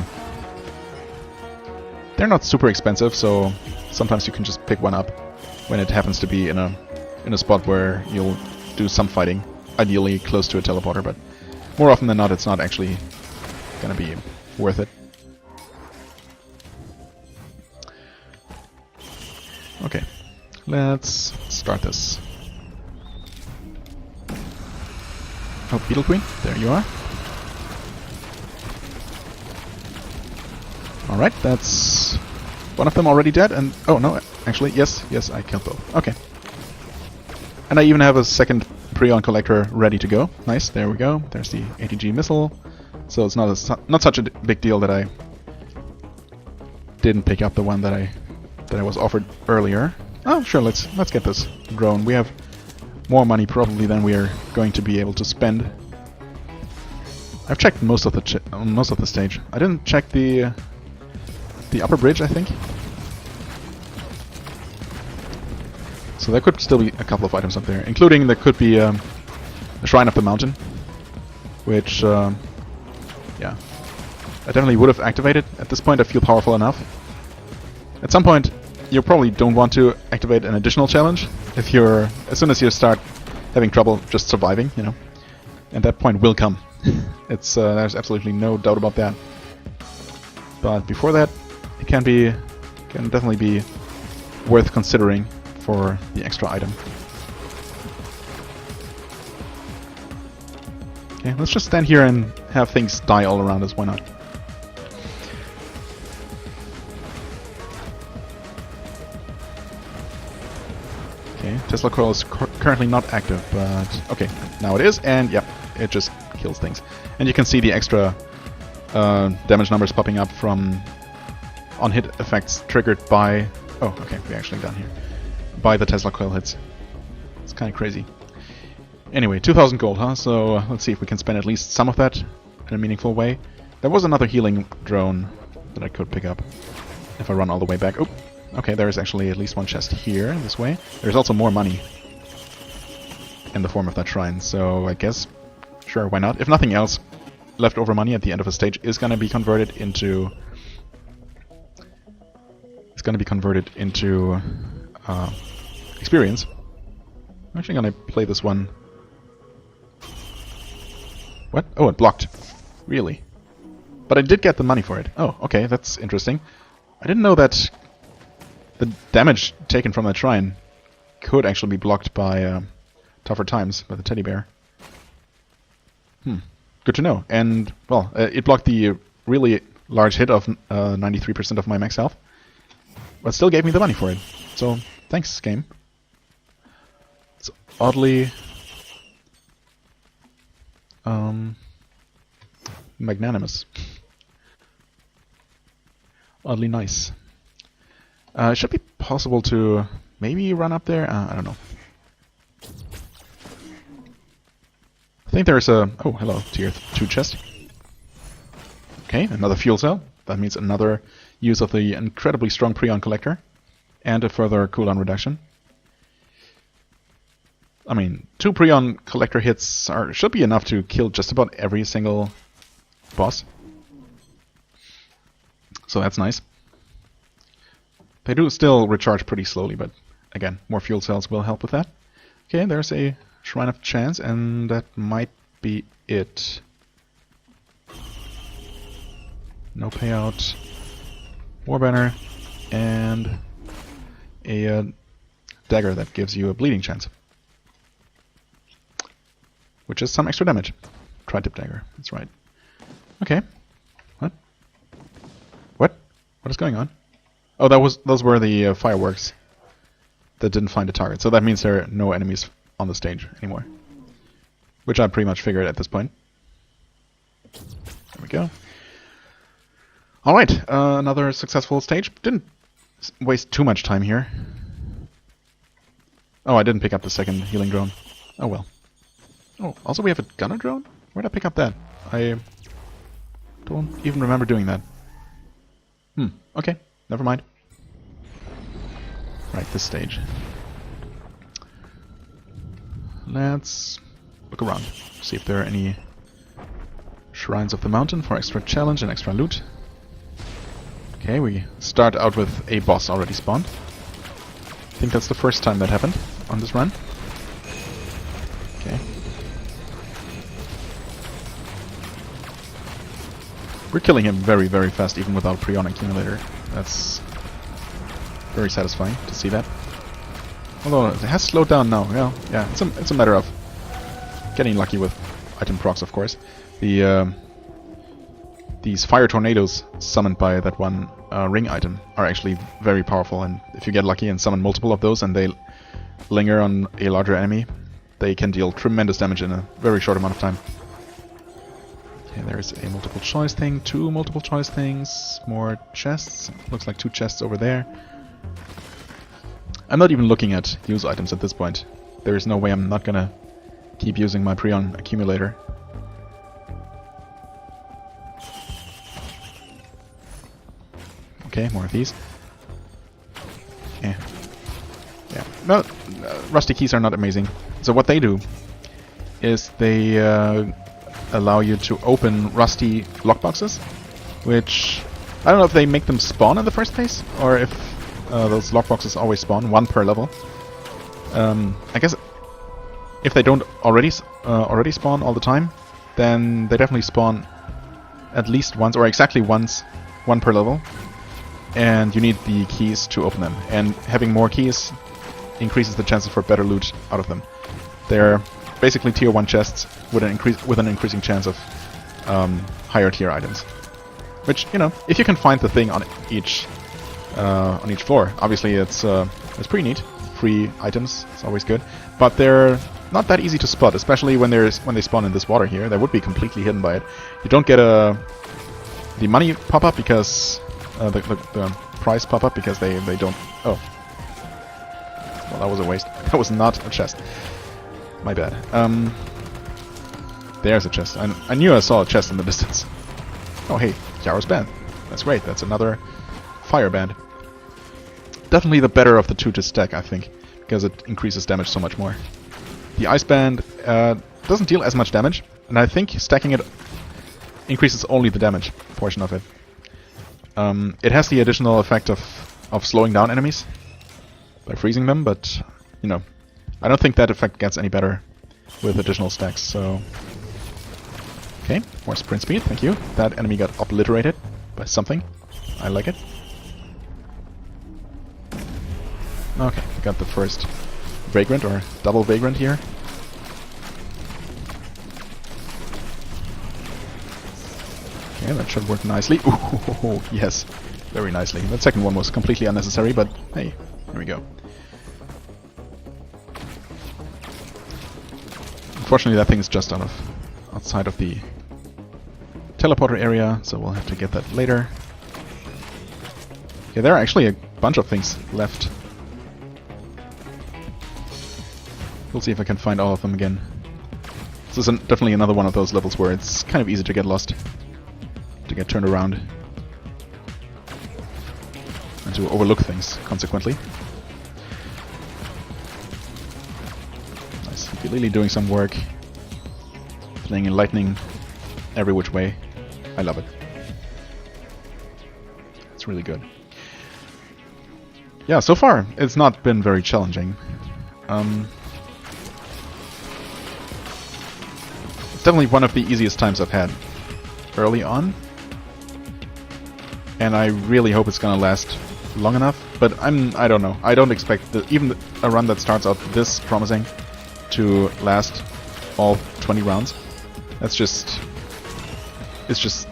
They're not super expensive, so sometimes you can just pick one up when it happens to be in a spot where you'll do some fighting, ideally close to a teleporter, but more often than not it's not actually gonna be worth it. Okay, let's start this. Oh, Beetle Queen, there you are. Alright, that's one of them already dead, and oh no, actually, yes, I killed both. Okay. And I even have a second Prion Collector ready to go. Nice, there we go. There's the ATG missile. So it's not such a big deal that I didn't pick up the one that I was offered earlier. Oh, sure, let's get this drone. We have more money probably than we are going to be able to spend. I've checked most of the stage. I didn't check the upper bridge, I think. So there could still be a couple of items up there, including there could be a Shrine of the Mountain, which, yeah, I definitely would have activated. At this point I feel powerful enough. At some point you probably don't want to activate an additional challenge if as soon as you start having trouble just surviving, you know. And that point will come. It's there's absolutely no doubt about that. But before that, it can definitely be worth considering for the extra item. Okay, let's just stand here and have things die all around us, why not? Okay, Tesla Coil is currently not active, but okay, now it is, and yep, it just kills things. And you can see the extra damage numbers popping up from on-hit effects triggered by... Oh, okay, we're actually done here. By the Tesla Coil hits. It's kind of crazy. Anyway, 2,000 gold, huh? So let's see if we can spend at least some of that in a meaningful way. There was another healing drone that I could pick up if I run all the way back. Oh, okay, there is actually at least one chest here, this way. There's also more money in the form of that shrine, so I guess, sure, why not? If nothing else, leftover money at the end of a stage is going to be converted into... experience. actually gonna play this one. What? Oh, it blocked. Really? But I did get the money for it. Oh, okay, that's interesting. I didn't know that the damage taken from that shrine could actually be blocked by Tougher Times, by the teddy bear. Good to know. And, well, it blocked the really large hit of 93% of my max health, but still gave me the money for it. So, thanks, game. It's oddly magnanimous. Oddly nice. It should be possible to maybe run up there. I don't know. I think there's a... Oh, hello, tier 2 chest. Okay, another fuel cell. That means another use of the incredibly strong Prion collector. And a further cooldown reduction. I mean, 2 Prion collector hits should be enough to kill just about every single boss. So that's nice. They do still recharge pretty slowly, but again, more fuel cells will help with that. Okay, there's a Shrine of Chance, and that might be it. No payout. War banner, and a dagger that gives you a bleeding chance. Which is some extra damage. Tri-tip dagger, that's right. Okay. What? What? What is going on? Oh, those were the fireworks that didn't find a target. So that means there are no enemies on the stage anymore. Which I pretty much figured at this point. There we go. Alright, another successful stage. Didn't waste too much time here. Oh, I didn't pick up the second healing drone. Oh well. Oh, also we have a gunner drone? Where'd I pick up that? I don't even remember doing that. Okay, never mind. Right, this stage. Let's look around, see if there are any Shrines of the Mountain for extra challenge and extra loot. Okay, we start out with a boss already spawned. I think that's the first time that happened on this run. Okay. We're killing him very, very fast, even without Prion Accumulator. That's very satisfying to see that. Although it has slowed down now. Well, yeah, it's a matter of getting lucky with item procs, of course. These fire tornadoes summoned by that one ring item are actually very powerful, and if you get lucky and summon multiple of those and they linger on a larger enemy, they can deal tremendous damage in a very short amount of time. Okay, there's a multiple choice thing, 2 multiple choice things, more chests. Looks like 2 chests over there. I'm not even looking at use items at this point. There is no way I'm not gonna keep using my Prion Accumulator. Okay, more of these. Yeah. No, rusty keys are not amazing. So what they do is they allow you to open rusty lockboxes, which I don't know if they make them spawn in the first place or if those lockboxes always spawn, 1 per level. I guess if they don't already spawn all the time, then they definitely spawn at least once or exactly once, 1 per level. And you need the keys to open them. And having more keys increases the chances for better loot out of them. They're basically tier 1 chests with an increasing chance of higher tier items. Which, you know, if you can find the thing on each floor, obviously it's pretty neat. Free items, it's always good. But they're not that easy to spot, especially when they spawn in this water here. They would be completely hidden by it. You don't get the money pop up because the price pop up because they don't. Oh, well, that was a waste. That was not a chest. My bad. There's a chest. I knew I saw a chest in the distance. Oh hey, Yaro's band. That's great. That's another fire band. Definitely the better of the 2 to stack, I think, because it increases damage so much more. The ice band doesn't deal as much damage, and I think stacking it increases only the damage portion of it. It has the additional effect of slowing down enemies by freezing them, but you know, I don't think that effect gets any better with additional stacks, so... Okay, more sprint speed, thank you. That enemy got obliterated by something. I like it. Okay, we got the first Vagrant, or double Vagrant here. Okay, that should work nicely. Ooh, yes, very nicely. That second one was completely unnecessary, but hey, here we go. Unfortunately, that thing is just outside of the teleporter area, so we'll have to get that later. Okay, there are actually a bunch of things left. We'll see if I can find all of them again. This is definitely another one of those levels where it's kind of easy to get lost, to get turned around, and to overlook things, consequently. Nice. Ukulele doing some work, playing in lightning every which way. I love it. It's really good. Yeah, so far it's not been very challenging. It's definitely one of the easiest times I've had early on, and I really hope it's gonna last long enough. But I don't know. I don't expect even a run that starts out this promising to last all 20 rounds. It's just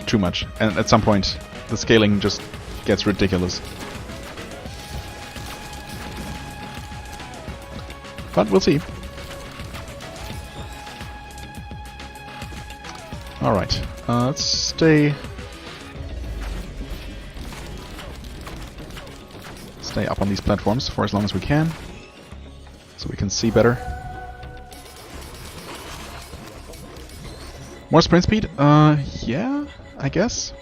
too much, and at some point the scaling just gets ridiculous. But we'll see. Alright, let's stay up on these platforms for as long as we can, so we can see better. More sprint speed? Yeah, I guess.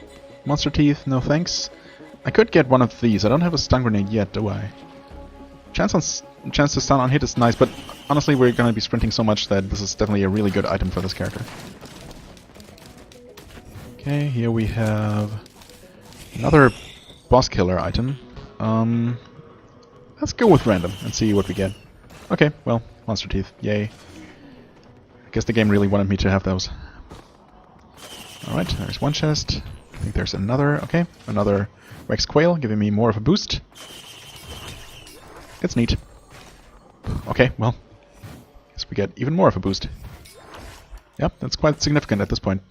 Monster teeth, no thanks. I could get one of these. I don't have a stun grenade yet, do I? Chance to stun on hit is nice, but honestly we're gonna be sprinting so much that this is definitely a really good item for this character. Okay, here we have another boss killer item. Let's go with random and see what we get. Okay, well, monster teeth, yay. I guess the game really wanted me to have those. Alright, there's one chest. I think there's another. Okay, another Rex Coil, giving me more of a boost. It's neat. Okay, well, guess we get even more of a boost. Yep, that's quite significant at this point.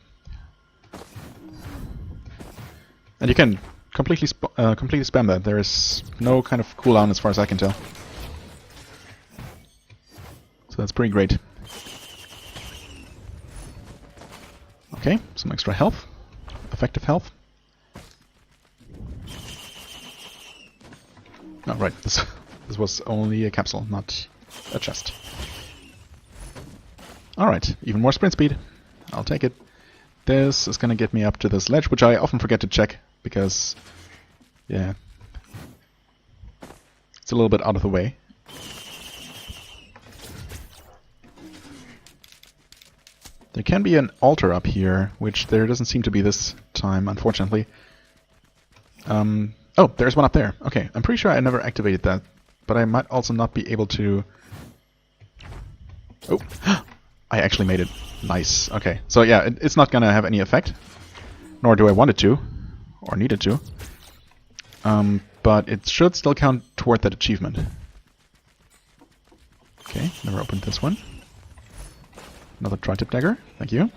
And you can completely spam that. There is no kind of cooldown as far as I can tell. So that's pretty great. Okay, some extra health. Effective health. Oh, right, this was only a capsule, not a chest. Alright, even more sprint speed. I'll take it. This is gonna get me up to this ledge, which I often forget to check, because, yeah, it's a little bit out of the way. There can be an altar up here, which there doesn't seem to be this time, unfortunately. Oh, there's one up there. Okay, I'm pretty sure I never activated that, but I might also not be able to... Oh, I actually made it. Nice. Okay, so yeah, it's not gonna have any effect, nor do I want it to, or need it to. But it should still count toward that achievement. Okay, never opened this one. Another tri-tip dagger, thank you.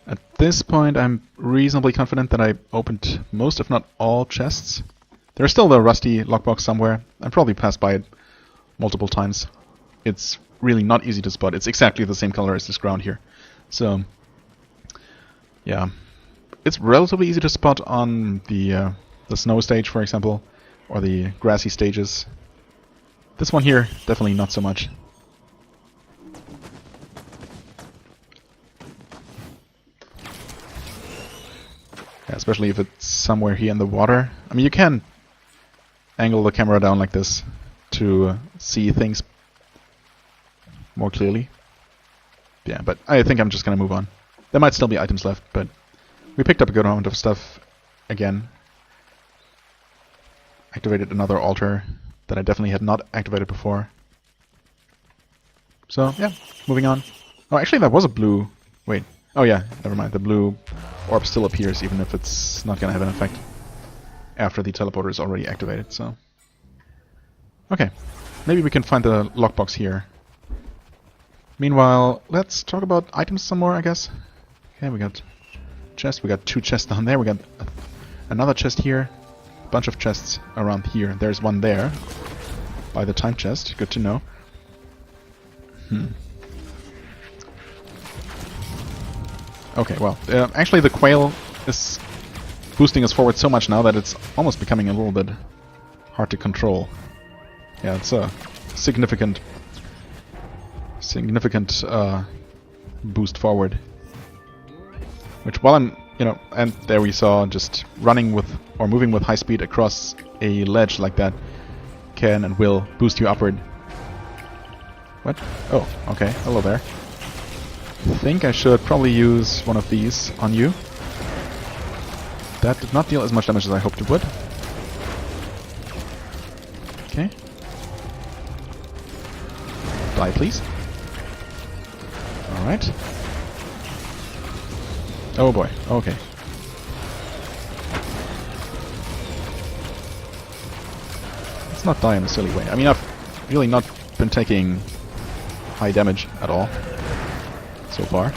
At this point I'm reasonably confident that I opened most, if not all, chests. There's still the rusty lockbox somewhere. I probably passed by it multiple times. It's really not easy to spot. It's exactly the same color as this ground here. So, yeah. It's relatively easy to spot on the snow stage, for example, or the grassy stages. This one here, definitely not so much. Yeah, especially if it's somewhere here in the water. I mean, you can angle the camera down like this to see things more clearly. Yeah, but I think I'm just gonna move on. There might still be items left, but we picked up a good amount of stuff again. Activated another altar that I definitely had not activated before. So, yeah, moving on. Oh, actually, that was a blue... Wait. Oh, yeah, never mind. The blue orb still appears, even if it's not going to have an effect after the teleporter is already activated, so... Okay. Maybe we can find the lockbox here. Meanwhile, let's talk about items some more, I guess. Okay, we got chest. We got 2 chests down there. We got another chest here. A bunch of chests around here. There's one there by the time chest. Good to know. Okay, well, actually the Coil is boosting us forward so much now that it's almost becoming a little bit hard to control. Yeah, it's a significant boost forward. Which, while I'm, and there we saw just running with, or moving with high speed across a ledge like that can and will boost you upward. What? Oh, okay, hello there. I think I should probably use one of these on you. That did not deal as much damage as I hoped it would. Okay. Die, please. Alright. Oh boy, okay. Let's not die in a silly way. I mean, I've really not been taking high damage at all so far.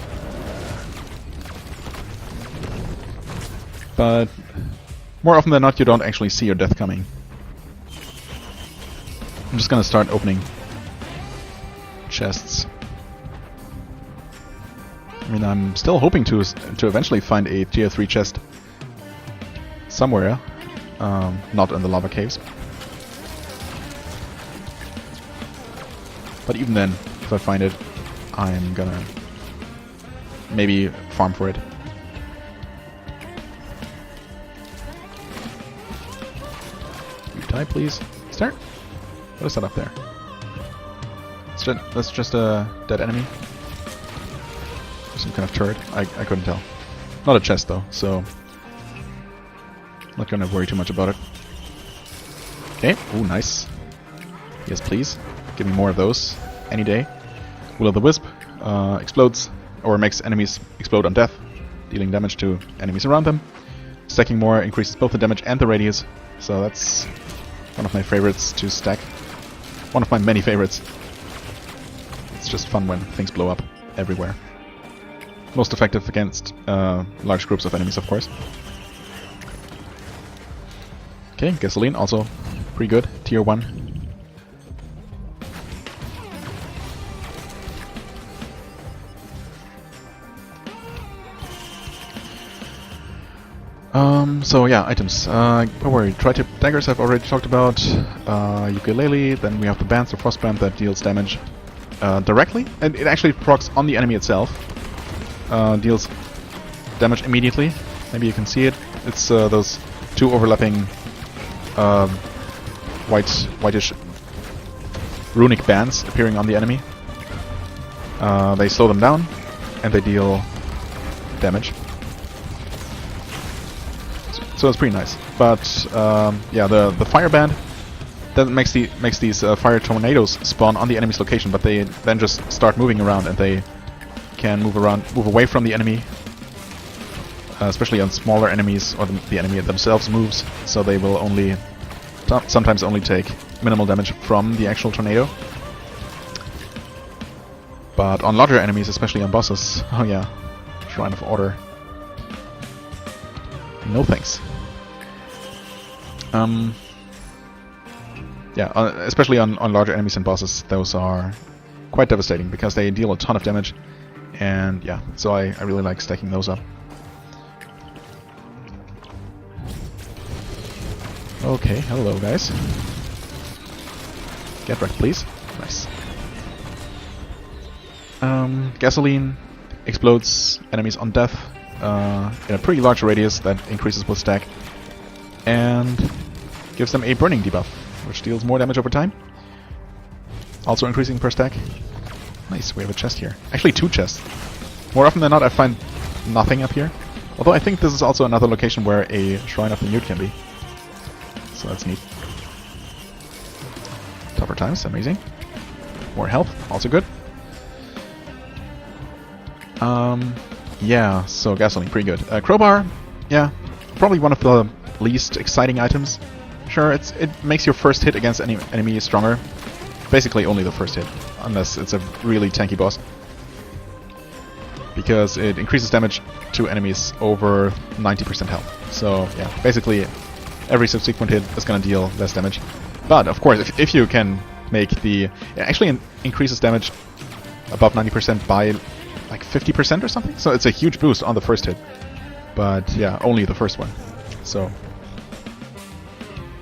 But more often than not, you don't actually see your death coming. I'm just gonna start opening chests. I mean, I'm still hoping to eventually find a tier 3 chest somewhere, not in the lava caves. But even then, if I find it, I'm gonna maybe farm for it. You die, please. Start. What is that up there? That's just a dead enemy. Some kind of turret. I couldn't tell. Not a chest though, so not gonna worry too much about it. Okay. Ooh, nice. Yes, please. Give me more of those any day. Will-o'-the-wisp explodes or makes enemies explode on death, dealing damage to enemies around them. Stacking more increases both the damage and the radius, so that's one of my favorites to stack. One of my many favorites. It's just fun when things blow up everywhere. Most effective against large groups of enemies, of course. Okay, gasoline also pretty good, tier 1. So yeah, items. Don't worry, tri-tip daggers I've already talked about. Ukulele, then we have the bands, the frost band that deals damage directly, and it actually procs on the enemy itself. Deals damage immediately. Maybe you can see it. It's those 2 overlapping whitish runic bands appearing on the enemy. They slow them down, and they deal damage. So it's pretty nice. But yeah, the fire band that makes these fire tornadoes spawn on the enemy's location, but they then just start moving around, and they can move away from the enemy, especially on smaller enemies, or the enemy themselves moves. So they will sometimes only take minimal damage from the actual tornado. But on larger enemies, especially on bosses, oh yeah, Shrine of Order. No thanks. Yeah, especially on larger enemies and bosses, those are quite devastating because they deal a ton of damage, and yeah, so I really like stacking those up. Okay, hello guys. Get wrecked, please. Nice. Gasoline explodes enemies on death in a pretty large radius that increases with stack, and gives them a burning debuff, which deals more damage over time. Also increasing per stack. Nice, we have a chest here. Actually 2 chests. More often than not I find nothing up here. Although I think this is also another location where a Shrine of the Newt can be. So that's neat. Tougher times, amazing. More health, also good. Yeah, so gasoline, pretty good. Crowbar, yeah, probably one of the least exciting items. Sure, it makes your first hit against any enemy stronger. Basically only the first hit, unless it's a really tanky boss. Because it increases damage to enemies over 90% health. So yeah, basically every subsequent hit is going to deal less damage. But of course, if you can make the... It actually increases damage above 90% by like 50% or something. So it's a huge boost on the first hit. But yeah, only the first one. So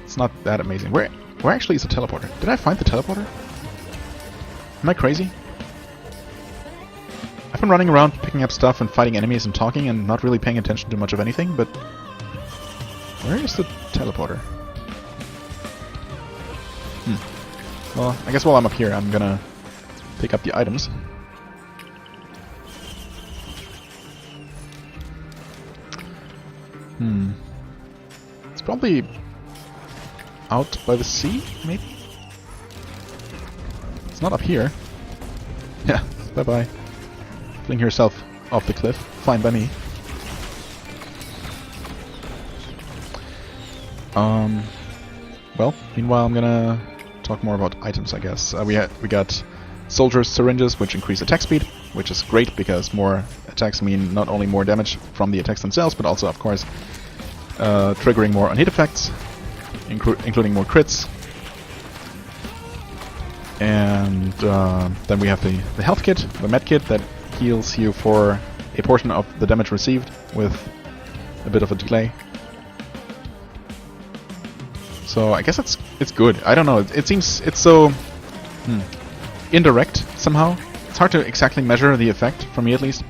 it's not that amazing. Where actually is the teleporter? Did I find the teleporter? Am I crazy? I've been running around picking up stuff and fighting enemies and talking and not really paying attention to much of anything, but where is the teleporter? Well, I guess while I'm up here, I'm gonna pick up the items. It's probably out by the sea, maybe? It's not up here. Yeah, bye-bye. Fling yourself off the cliff. Fine by me. Well, meanwhile I'm gonna talk more about items, I guess. We got soldiers' syringes, which increase attack speed, which is great because more attacks mean not only more damage from the attacks themselves, but also, of course, triggering more on-hit effects, including more crits. And then we have the health kit, the med kit, that heals you for a portion of the damage received with a bit of a delay. So I guess it's good. I don't know. It seems it's so indirect somehow. It's hard to exactly measure the effect, for me at least.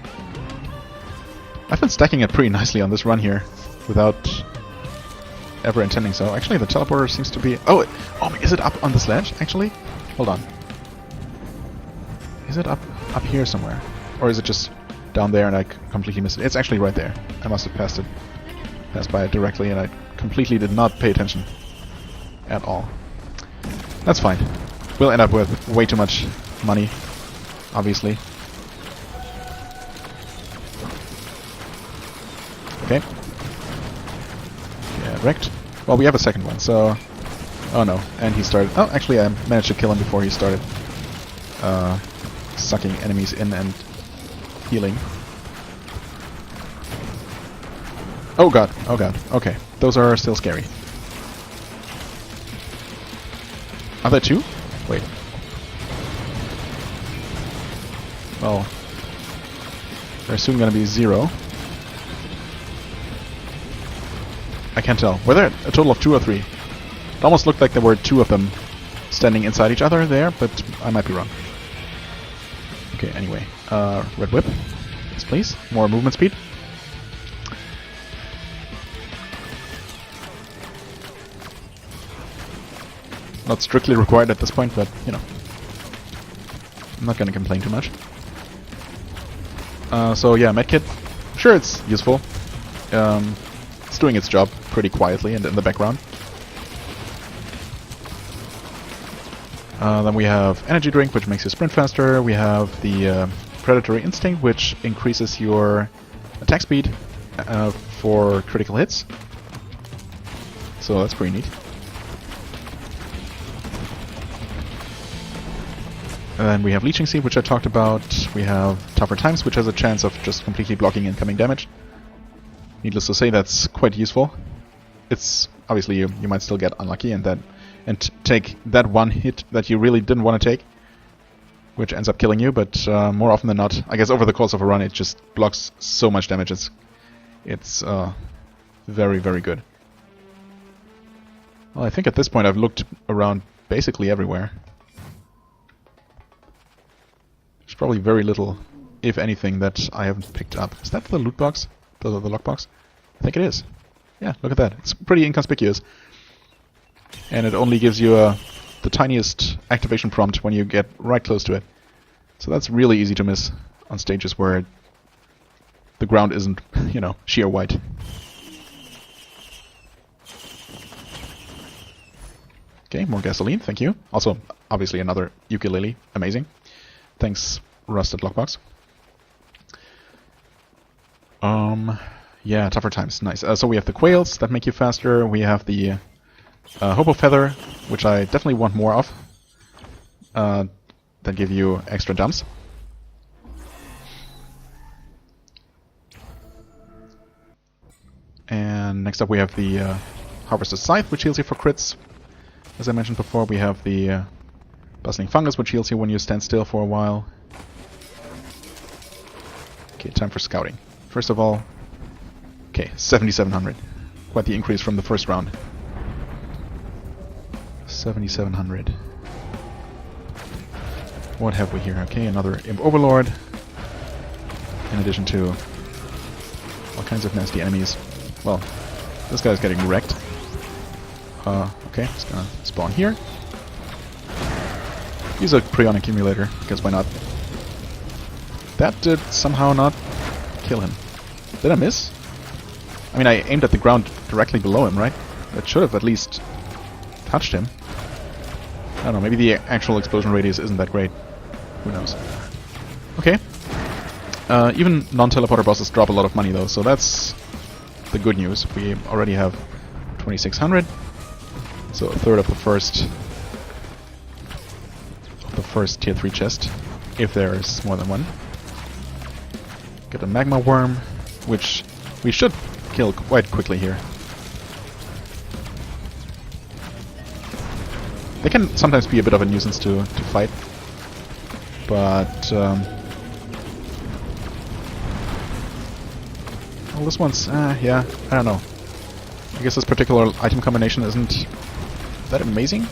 I've been stacking it pretty nicely on this run here, without ever intending so. Actually, the teleporter seems to be... Oh, is it up on the sledge, actually? Hold on. Is it up here somewhere? Or is it just down there and I completely missed it? It's actually right there. I must have passed by it directly and I completely did not pay attention at all. That's fine. We'll end up with way too much money, obviously. Okay. Yeah, wrecked. Well, we have a second one, so... Oh no, and he started... Oh, actually I managed to kill him before he started sucking enemies in and healing. Oh god, okay. Those are still scary. Are there two? Wait. Well, there's soon gonna be 0. I can't tell. Were there a total of 2 or 3? It almost looked like there were 2 of them standing inside each other there, but I might be wrong. Okay, anyway. Red whip. Yes, please. More movement speed. Not strictly required at this point, but, you know. I'm not gonna complain too much. So yeah, medkit. Sure, it's useful. It's doing its job pretty quietly and in the background. Then we have energy drink, which makes you sprint faster. We have the predatory instinct, which increases your attack speed for critical hits. So that's pretty neat. And then we have Leeching Seed, which I talked about. We have Tougher Times, which has a chance of just completely blocking incoming damage. Needless to say, that's quite useful. It's obviously you might still get unlucky and take that one hit that you really didn't want to take, which ends up killing you. But more often than not, I guess over the course of a run, it just blocks so much damage. It's very, very good. Well, I think at this point I've looked around basically everywhere. There's probably very little, if anything, that I haven't picked up. Is that the loot box? The lockbox? I think it is. Yeah, look at that. It's pretty inconspicuous. And it only gives you the tiniest activation prompt when you get right close to it. So that's really easy to miss on stages where the ground isn't, you know, sheer white. Okay, more gasoline, thank you. Also, obviously another ukulele. Amazing. Thanks, Rusted Lockbox. Yeah, tougher times. Nice. So we have the quails that make you faster. We have the Hopoo feather, which I definitely want more of. That give you extra jumps. And next up we have the Harvester's Scythe, which heals you for crits. As I mentioned before, we have the Bustling Fungus, which heals you when you stand still for a while. Okay, time for scouting. First of all, okay, 7,700. Quite the increase from the first round. 7,700. What have we here? Okay, another Imp Overlord. In addition to all kinds of nasty enemies. Well, this guy's getting wrecked. Okay, just gonna spawn here. Use a Prion Accumulator, because why not? That did somehow not kill him. Did I miss? I mean, I aimed at the ground directly below him, right? That should have at least touched him. I don't know, maybe the actual explosion radius isn't that great. Who knows? Okay. Even non-teleporter bosses drop a lot of money though, so that's the good news. We already have 2,600. So a third of the first tier 3 chest, if there's more than one. Get a magma worm, which we should kill quite quickly here. They can sometimes be a bit of a nuisance to fight, but well, this one's yeah, I don't know. I guess this particular item combination isn't that amazing.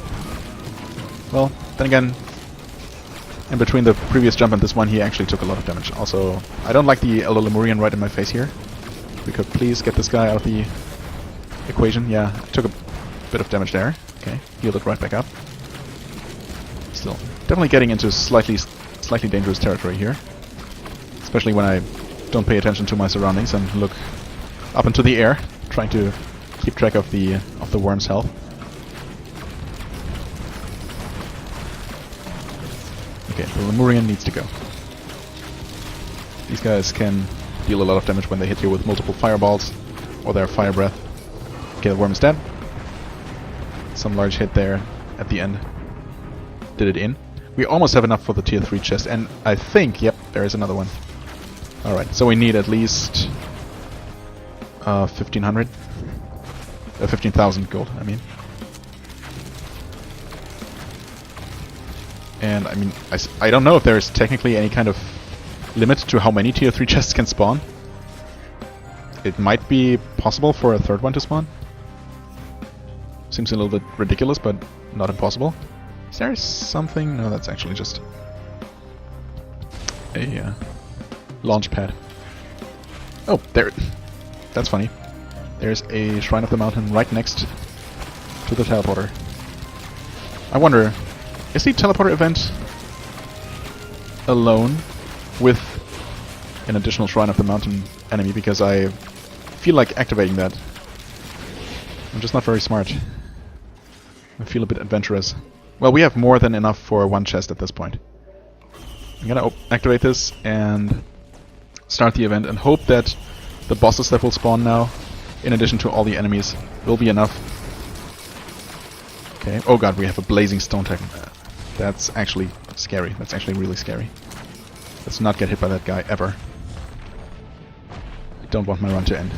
Well, then again, in between the previous jump and this one, he actually took a lot of damage. Also, I don't like the Elder Lemurian right in my face here. We could please get this guy out of the equation. Yeah, took a bit of damage there. Okay, healed it right back up. Still, definitely getting into slightly dangerous territory here. Especially when I don't pay attention to my surroundings and look up into the air, trying to keep track of the worm's health. Okay, the Lemurian needs to go. These guys can deal a lot of damage when they hit you with multiple fireballs or their fire breath. Okay, the worm is dead. Some large hit there at the end. Did it in. We almost have enough for the tier 3 chest, and I think, yep, there is another one. Alright, so we need at least 1,500. 15,000 gold, I mean. And, I mean, I don't know if there's technically any kind of limit to how many tier 3 chests can spawn. It might be possible for a third one to spawn. Seems a little bit ridiculous, but not impossible. Is there something? No, that's actually just a launch pad. Oh, there. That's funny. There's a Shrine of the Mountain right next to the teleporter. I wonder, is the teleporter event alone with an additional Shrine of the Mountain enemy? Because I feel like activating that. I'm just not very smart. I feel a bit adventurous. Well, we have more than enough for one chest at this point. I'm gonna activate this and start the event and hope that the bosses that will spawn now, in addition to all the enemies, will be enough. Okay. Oh god, we have a blazing stone titan. That's actually scary. That's actually really scary. Let's not get hit by that guy ever. I don't want my run to end.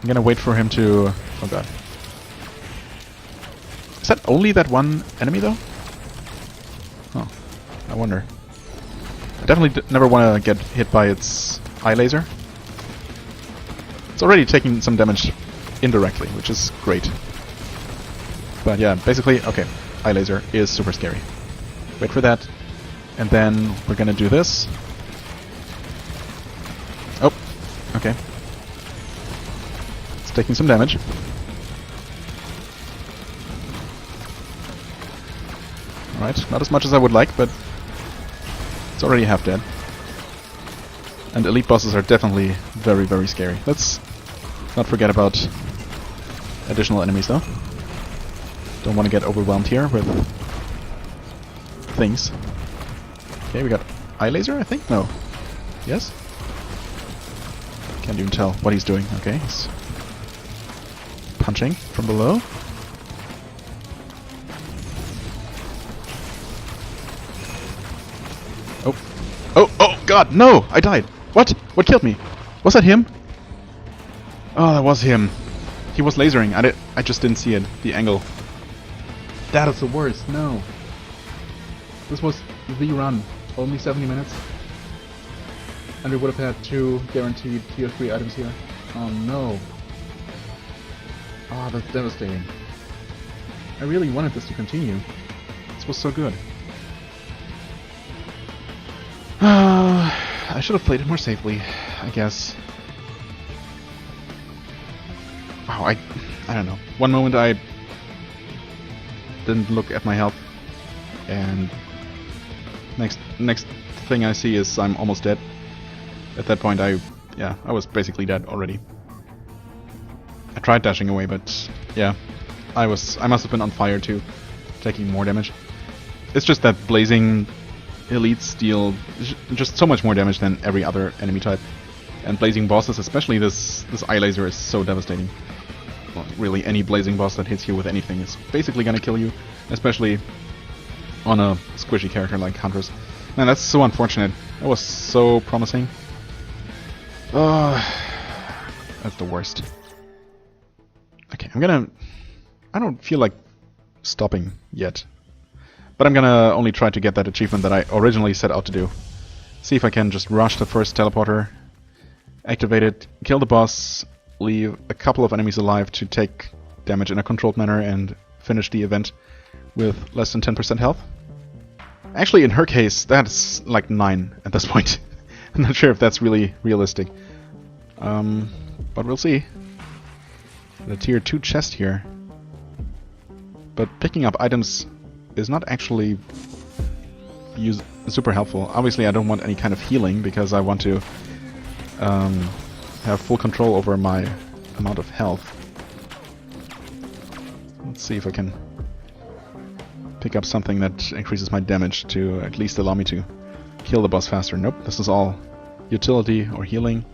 I'm gonna wait for him to... Oh god. Is that only that one enemy though? Oh, I wonder. I definitely never want to get hit by its eye laser. It's already taking some damage indirectly, which is great. But yeah, basically, okay, eye laser is super scary. Wait for that, and then we're gonna do this. Oh, okay. It's taking some damage. Alright, not as much as I would like, but it's already half dead. And elite bosses are definitely very, very scary. Let's not forget about additional enemies, though. Don't want to get overwhelmed here with things. Okay, we got eye laser, I think? No. Yes? Can't even tell what he's doing. Okay, he's punching from below. Oh. Oh, oh god, no! I died! What? What killed me? Was that him? Oh, that was him. He was lasering. I just didn't see it. The angle. That is the worst. No. This was the run. Only 70 minutes. And we would have had 2 guaranteed tier 3 items here. Oh no. Ah, that's devastating. I really wanted this to continue. This was so good. I should have played it more safely, I guess. Wow, I don't know. One moment I didn't look at my health, and next thing I see is I'm almost dead. At that point I was basically dead already. I tried dashing away, but yeah, I must have been on fire too, taking more damage. It's just that blazing elites deal just so much more damage than every other enemy type. And blazing bosses, especially this eye laser, is so devastating. Well, really, any blazing boss that hits you with anything is basically gonna kill you, especially on a squishy character like Huntress. Man, that's so unfortunate. That was so promising. That's the worst. Okay, I don't feel like stopping yet. But I'm gonna only try to get that achievement that I originally set out to do. See if I can just rush the first teleporter, activate it, kill the boss, leave a couple of enemies alive to take damage in a controlled manner, and finish the event with less than 10% health. Actually, in her case, that's like 9 at this point. I'm not sure if that's really realistic. But we'll see. The tier 2 chest here. But picking up items is not actually super helpful. Obviously I don't want any kind of healing because I want to have full control over my amount of health. Let's see if I can pick up something that increases my damage to at least allow me to kill the boss faster. Nope, this is all utility or healing.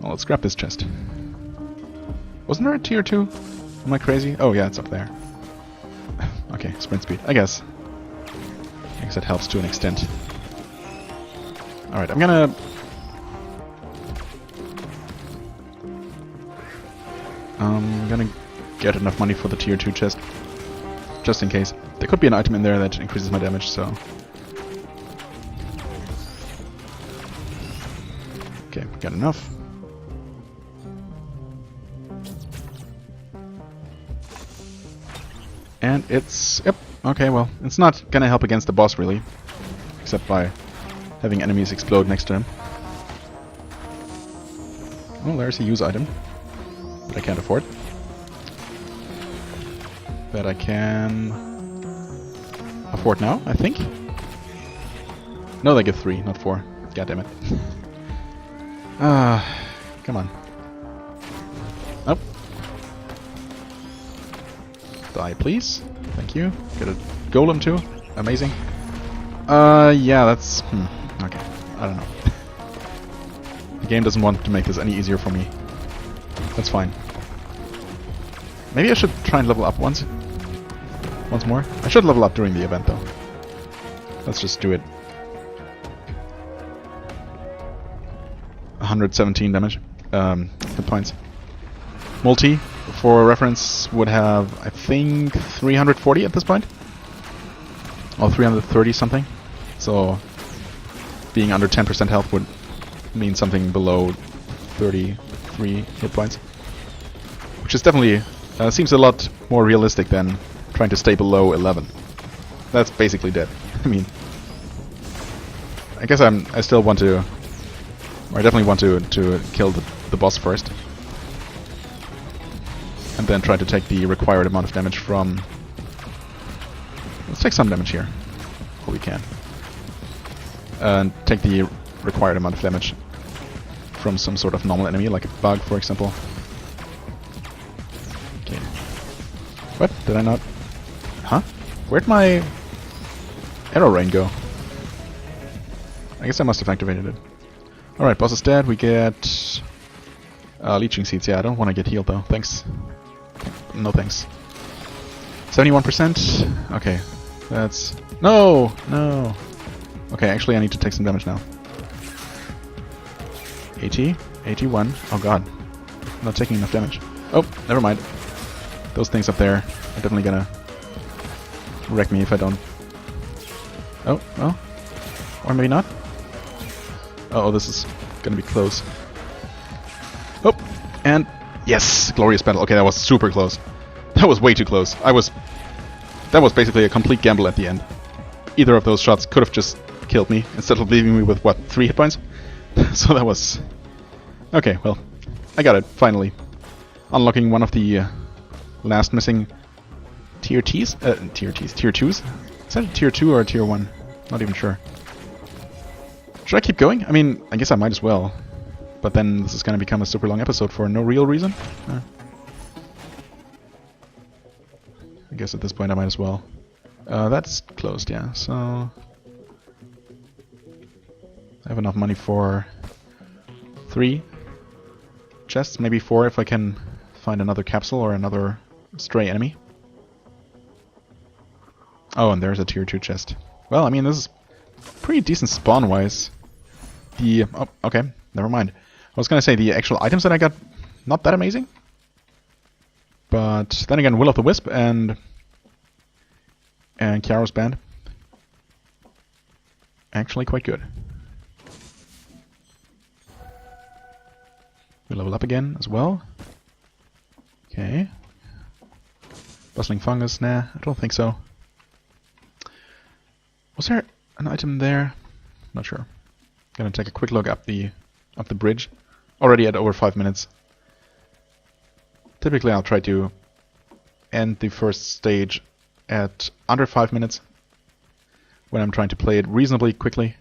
Well, let's grab this chest. Wasn't there a tier 2? Am I crazy? Oh yeah, it's up there. Okay, sprint speed. I guess that helps to an extent. Alright, I'm gonna get enough money for the tier 2 chest. Just in case. There could be an item in there that increases my damage, so... Okay, got enough. And it's... Yep, okay, well, it's not gonna help against the boss, really. Except by having enemies explode next to him. Well, there's a use item that I can't afford. That I can afford now, I think. No, they give 3, not 4. God damn it. Come on. Oh. Die, please. Thank you. Get a golem too. Amazing. Yeah, that's... okay. I don't know. The game doesn't want to make this any easier for me. That's fine. Maybe I should try and level up once more. I should level up during the event, though. Let's just do it. 117 damage. Hit points. Multi, for reference, would have, I think, 340 at this point. Or 330 something. So, being under 10% health would mean something below 33 hit points. Which is definitely, seems a lot more realistic than trying to stay below 11. That's basically dead. I mean, I guess I still want to, or I definitely want to kill the boss first. And then try to take the required amount of damage from... Let's take some damage here. All we can. And take the required amount of damage from some sort of normal enemy, like a bug, for example. Okay. What? Did I not... Huh? Where'd my arrow rain go? I guess I must have activated it. Alright, boss is dead. We get leeching seeds. Yeah, I don't want to get healed though. Thanks. No thanks. 71%. Okay, that's... No! No! Okay, actually I need to take some damage now. 80, 81. Oh god. I'm not taking enough damage. Oh, never mind. Those things up there are definitely gonna wreck me if I don't. Oh, well. Or maybe not. Uh oh, this is gonna be close. Oh, and yes! Glorious battle. Okay, that was super close. That was way too close. That was basically a complete gamble at the end. Either of those shots could have just killed me instead of leaving me with, what, 3 hit points? So that was... Okay, well, I got it, finally. Unlocking one of the last missing tier 2s? Is that a tier 2 or a tier 1? Not even sure. Should I keep going? I mean, I guess I might as well. But then this is gonna become a super long episode for no real reason. I guess at this point I might as well. That's closed, yeah, so... I have enough money for 3 chests, maybe 4 if I can find another capsule or another stray enemy. Oh, and there's a tier 2 chest. Well, I mean, this is pretty decent spawn-wise. Oh, okay, never mind. I was gonna say, the actual items that I got, not that amazing. But then again, Will of the Wisp and Chiaro's Band, actually quite good. We level up again as well. Okay. Bustling Fungus, nah, I don't think so. Was there an item there? Not sure. Gonna take a quick look up the bridge. Already at over 5 minutes. Typically I'll try to end the first stage at under 5 minutes when I'm trying to play it reasonably quickly.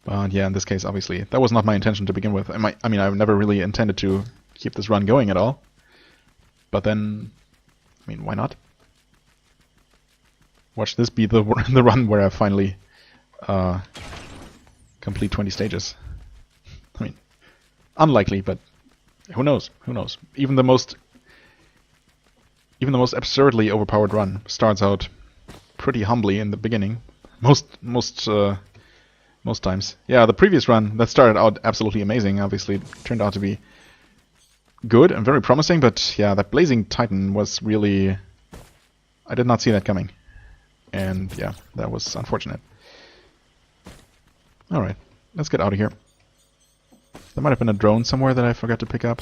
But yeah, in this case, obviously, that was not my intention to begin with. I mean, I've never really intended to keep this run going at all. But then, I mean, why not? Watch this be the run where I finally complete 20 stages. I mean, unlikely, but who knows? Who knows? Even the most absurdly overpowered run starts out pretty humbly in the beginning. Most times. Yeah, the previous run that started out absolutely amazing. Obviously, it turned out to be good and very promising. But yeah, that Blazing Titan was really... I did not see that coming. And yeah, that was unfortunate. Alright, let's get out of here. There might have been a drone somewhere that I forgot to pick up.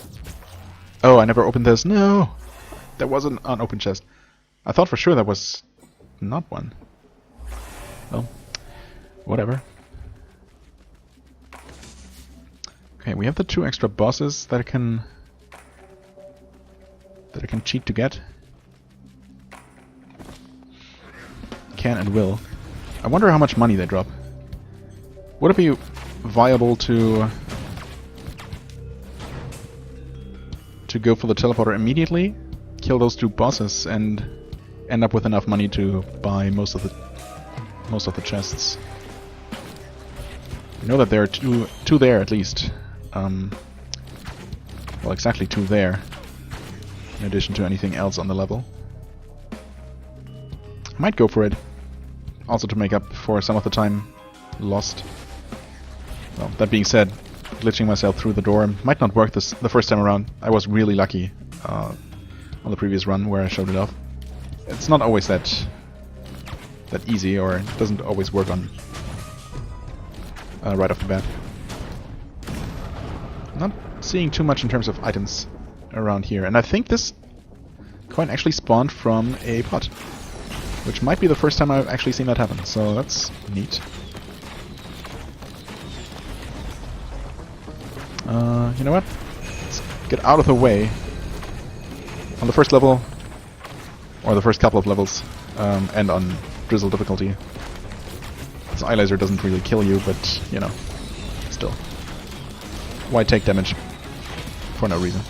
Oh, I never opened this. No! There was an unopened chest. I thought for sure that was not one. Well, whatever. Okay, we have the 2 extra bosses that I can cheat to get. Can and will. I wonder how much money they drop. Would it be viable to go for the teleporter immediately, kill those 2 bosses, and end up with enough money to buy most of the chests? I know that there are two there at least. Well, exactly 2 there, in addition to anything else on the level. I might go for it, also to make up for some of the time lost. Well, that being said, glitching myself through the door might not work the first time around. I was really lucky on the previous run where I showed it off. It's not always that easy, or it doesn't always work on right off the bat. Not seeing too much in terms of items around here, and I think this coin actually spawned from a pot, which might be the first time I've actually seen that happen, so that's neat. You know what? Let's get out of the way. On the first level, or the first couple of levels, and on Drizzle difficulty. This eye laser doesn't really kill you, but, you know, still. Why take damage for no reason?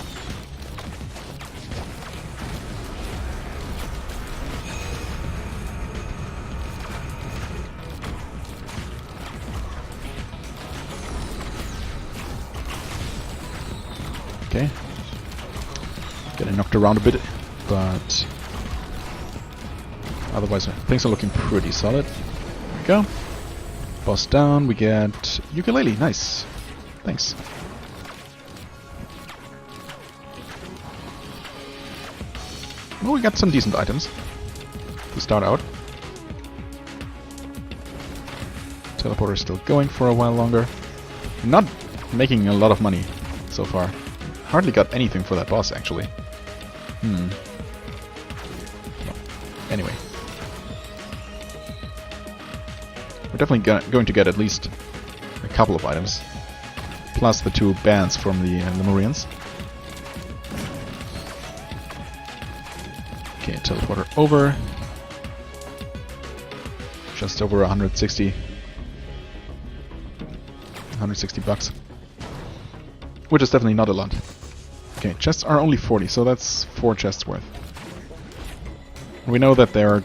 Okay. Getting knocked around a bit, but otherwise things are looking pretty solid. There we go. Boss down, we get ukulele, nice. Thanks. Well, we got some decent items to start out. Teleporter is still going for a while longer. Not making a lot of money so far. Hardly got anything for that boss, actually. Well, anyway. We're definitely going to get at least a couple of items. Plus the 2 bands from the Lemurians. Okay, teleporter over. Just over 160 bucks. Which is definitely not a lot. Okay, chests are only 40, so that's 4 chests worth. We know that there are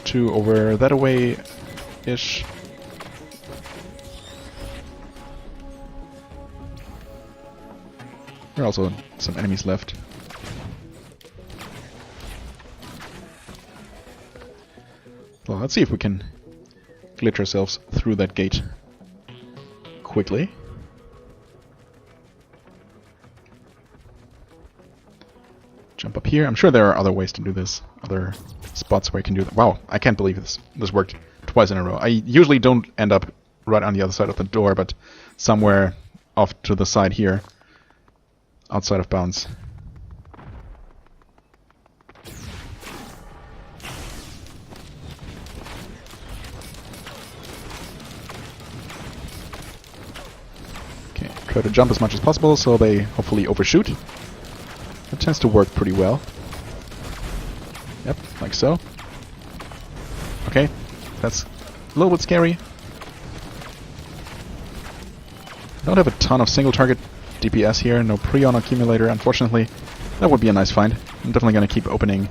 2 over that away-ish. There are also some enemies left. Well, let's see if we can glitch ourselves through that gate quickly. Jump up here. I'm sure there are other ways to do this. Other spots where you can do that. Wow, I can't believe this worked twice in a row. I usually don't end up right on the other side of the door, but somewhere off to the side here. Outside of bounds. Okay, try to jump as much as possible so they hopefully overshoot. That tends to work pretty well. Yep, like so. Okay, that's a little bit scary. Don't have a ton of single target DPS here, no Prion accumulator, unfortunately. That would be a nice find. I'm definitely gonna keep opening.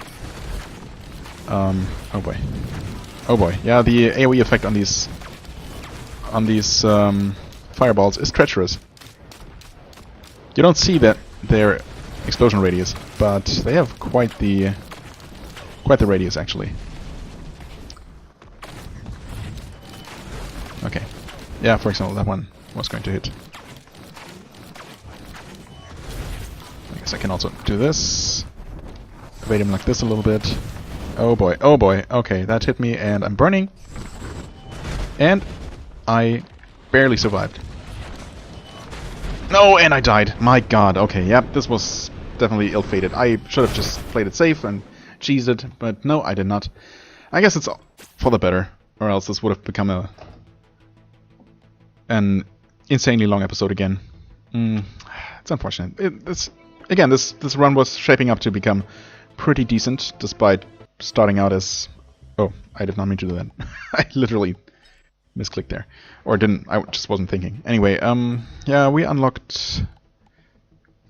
Oh boy. Oh boy. Yeah, the AoE effect on these fireballs is treacherous. You don't see that their explosion radius, but they have quite the radius actually. Okay. Yeah, for example, that one was going to hit. I guess I can also do this. Evade him like this a little bit. Oh boy, oh boy. Okay, that hit me and I'm burning. And I barely survived. No, and I died. My god. Okay, yep, this was definitely ill-fated. I should have just played it safe and cheesed it, but no, I did not. I guess it's for the better, or else this would have become an insanely long episode again. It's unfortunate. Again, this run was shaping up to become pretty decent, despite starting out as... Oh, I did not mean to do that. I literally misclicked there. Or didn't, I just wasn't thinking. Anyway, yeah, we unlocked...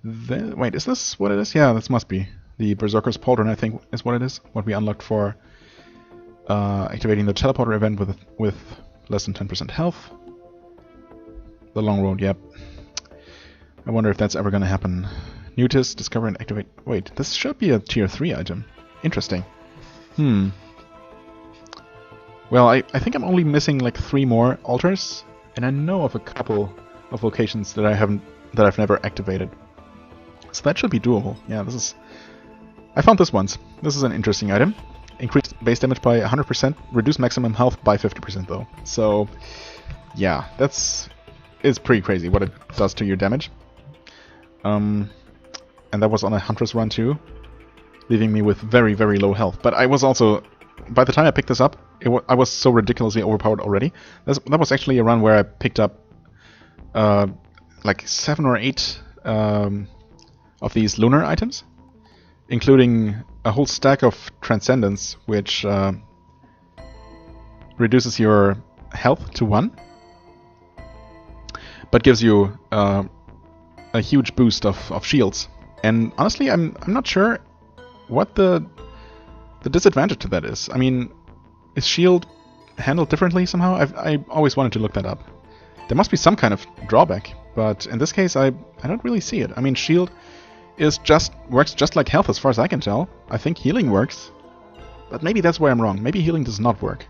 Wait, is this what it is? Yeah, this must be. The Berserker's Pauldron, I think, is what it is. What we unlocked for activating the teleporter event with less than 10% health. The long road, yep. I wonder if that's ever going to happen. Mutus, discover and activate... Wait, this should be a tier 3 item. Interesting. Well, I think I'm only missing like 3 more altars, and I know of a couple of locations that I've never activated. So that should be doable. Yeah, this is... I found this once. This is an interesting item. Increase base damage by 100%, reduce maximum health by 50% though. So, yeah, it's pretty crazy what it does to your damage. And that was on a Huntress run too, leaving me with very, very low health. But I was also... By the time I picked this up, I was so ridiculously overpowered already. That was actually a run where I picked up like 7 or 8 of these lunar items, including a whole stack of Transcendence, which reduces your health to 1, but gives you a huge boost of shields. And honestly, I'm not sure what the disadvantage to that is. I mean, is shield handled differently somehow? I always wanted to look that up. There must be some kind of drawback, but in this case I don't really see it. I mean, shield works just like health as far as I can tell. I think healing works, but maybe that's where I'm wrong. Maybe healing does not work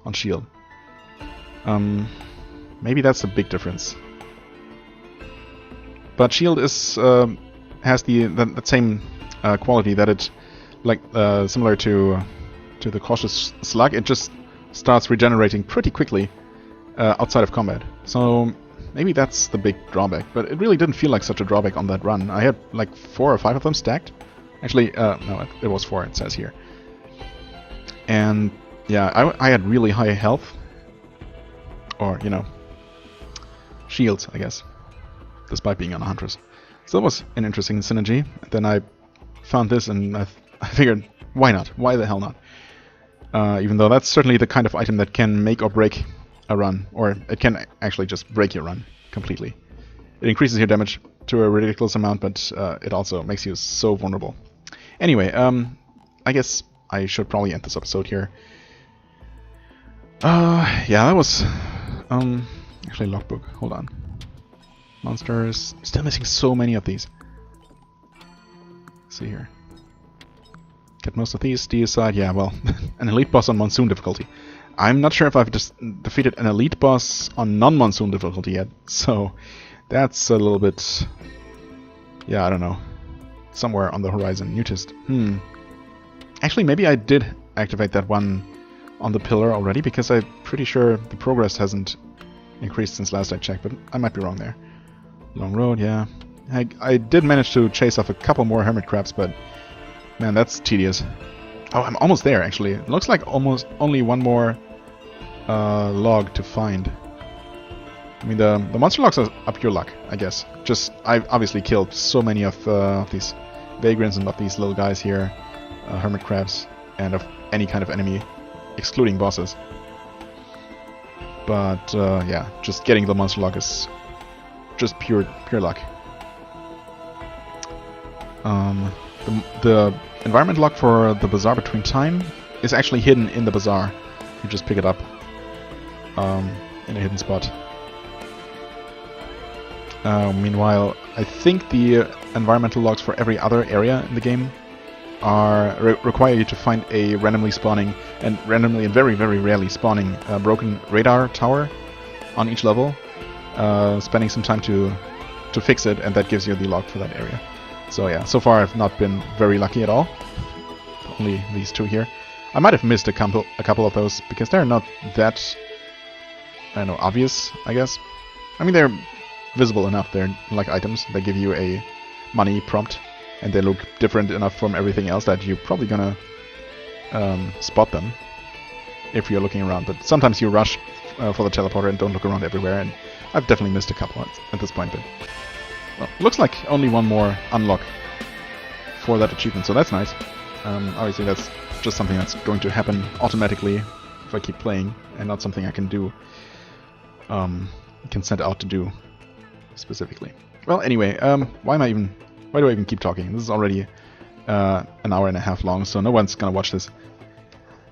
on shield. Maybe that's a big difference. But shield is has the same quality that it, like similar to the cautious slug, it just starts regenerating pretty quickly outside of combat. So maybe that's the big drawback. But it really didn't feel like such a drawback on that run. I had like 4 or 5 of them stacked. Actually, no, it was 4. It says here. And yeah, I had really high health, or you know, shields, I guess, despite being on a Huntress. So that was an interesting synergy. Then I found this and I figured, why not? Why the hell not? Even though that's certainly the kind of item that can make or break a run, or it can actually just break your run completely. It increases your damage to a ridiculous amount, but it also makes you so vulnerable. Anyway, I guess I should probably end this episode here. Yeah, that was actually logbook. Hold on. Monsters. Still missing so many of these. Let's see here. Get most of these. Deicide. Yeah, well, an elite boss on monsoon difficulty. I'm not sure if I've just defeated an elite boss on non-monsoon difficulty yet. So that's a little bit. Yeah, I don't know. Somewhere on the horizon. Newtist. Actually, maybe I did activate that one on the pillar already, because I'm pretty sure the progress hasn't increased since last I checked, but I might be wrong there. Long road, yeah. I did manage to chase off a couple more hermit crabs, but man, that's tedious. Oh, I'm almost there, actually. It looks like almost only one more log to find. I mean, the monster logs are up your luck, I guess. Just, I've obviously killed so many of these vagrants and of these little guys here, hermit crabs, and of any kind of enemy, excluding bosses. But yeah, just getting the monster log is just pure luck. The environment log for the bazaar between time is actually hidden in the bazaar. You just pick it up in a hidden spot. Meanwhile, I think the environmental logs for every other area in the game require you to find a randomly spawning, and randomly and very, very rarely spawning, broken radar tower on each level, spending some time to fix it, and that gives you the log for that area. So yeah, so far I've not been very lucky at all. Only these 2 here. I might have missed a couple of those, because they're not that, I don't know, obvious, I guess. I mean, they're visible enough. They're like items. They give you a money prompt, and they look different enough from everything else that you're probably gonna spot them if you're looking around. But sometimes you rush for the teleporter and don't look around everywhere, and I've definitely missed a couple at this point. But well, looks like only one more unlock for that achievement, so that's nice. Obviously that's just something that's going to happen automatically if I keep playing, and not something I can do, can send out to do specifically. Well, anyway, why do I even keep talking? This is already an hour and a half long, so no one's gonna watch this.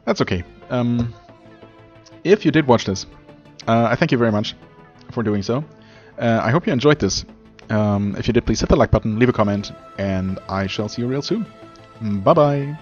That's okay. If you did watch this, I thank you very much for doing so. I hope you enjoyed this. If you did, please hit the like button, leave a comment, and I shall see you real soon. Bye bye!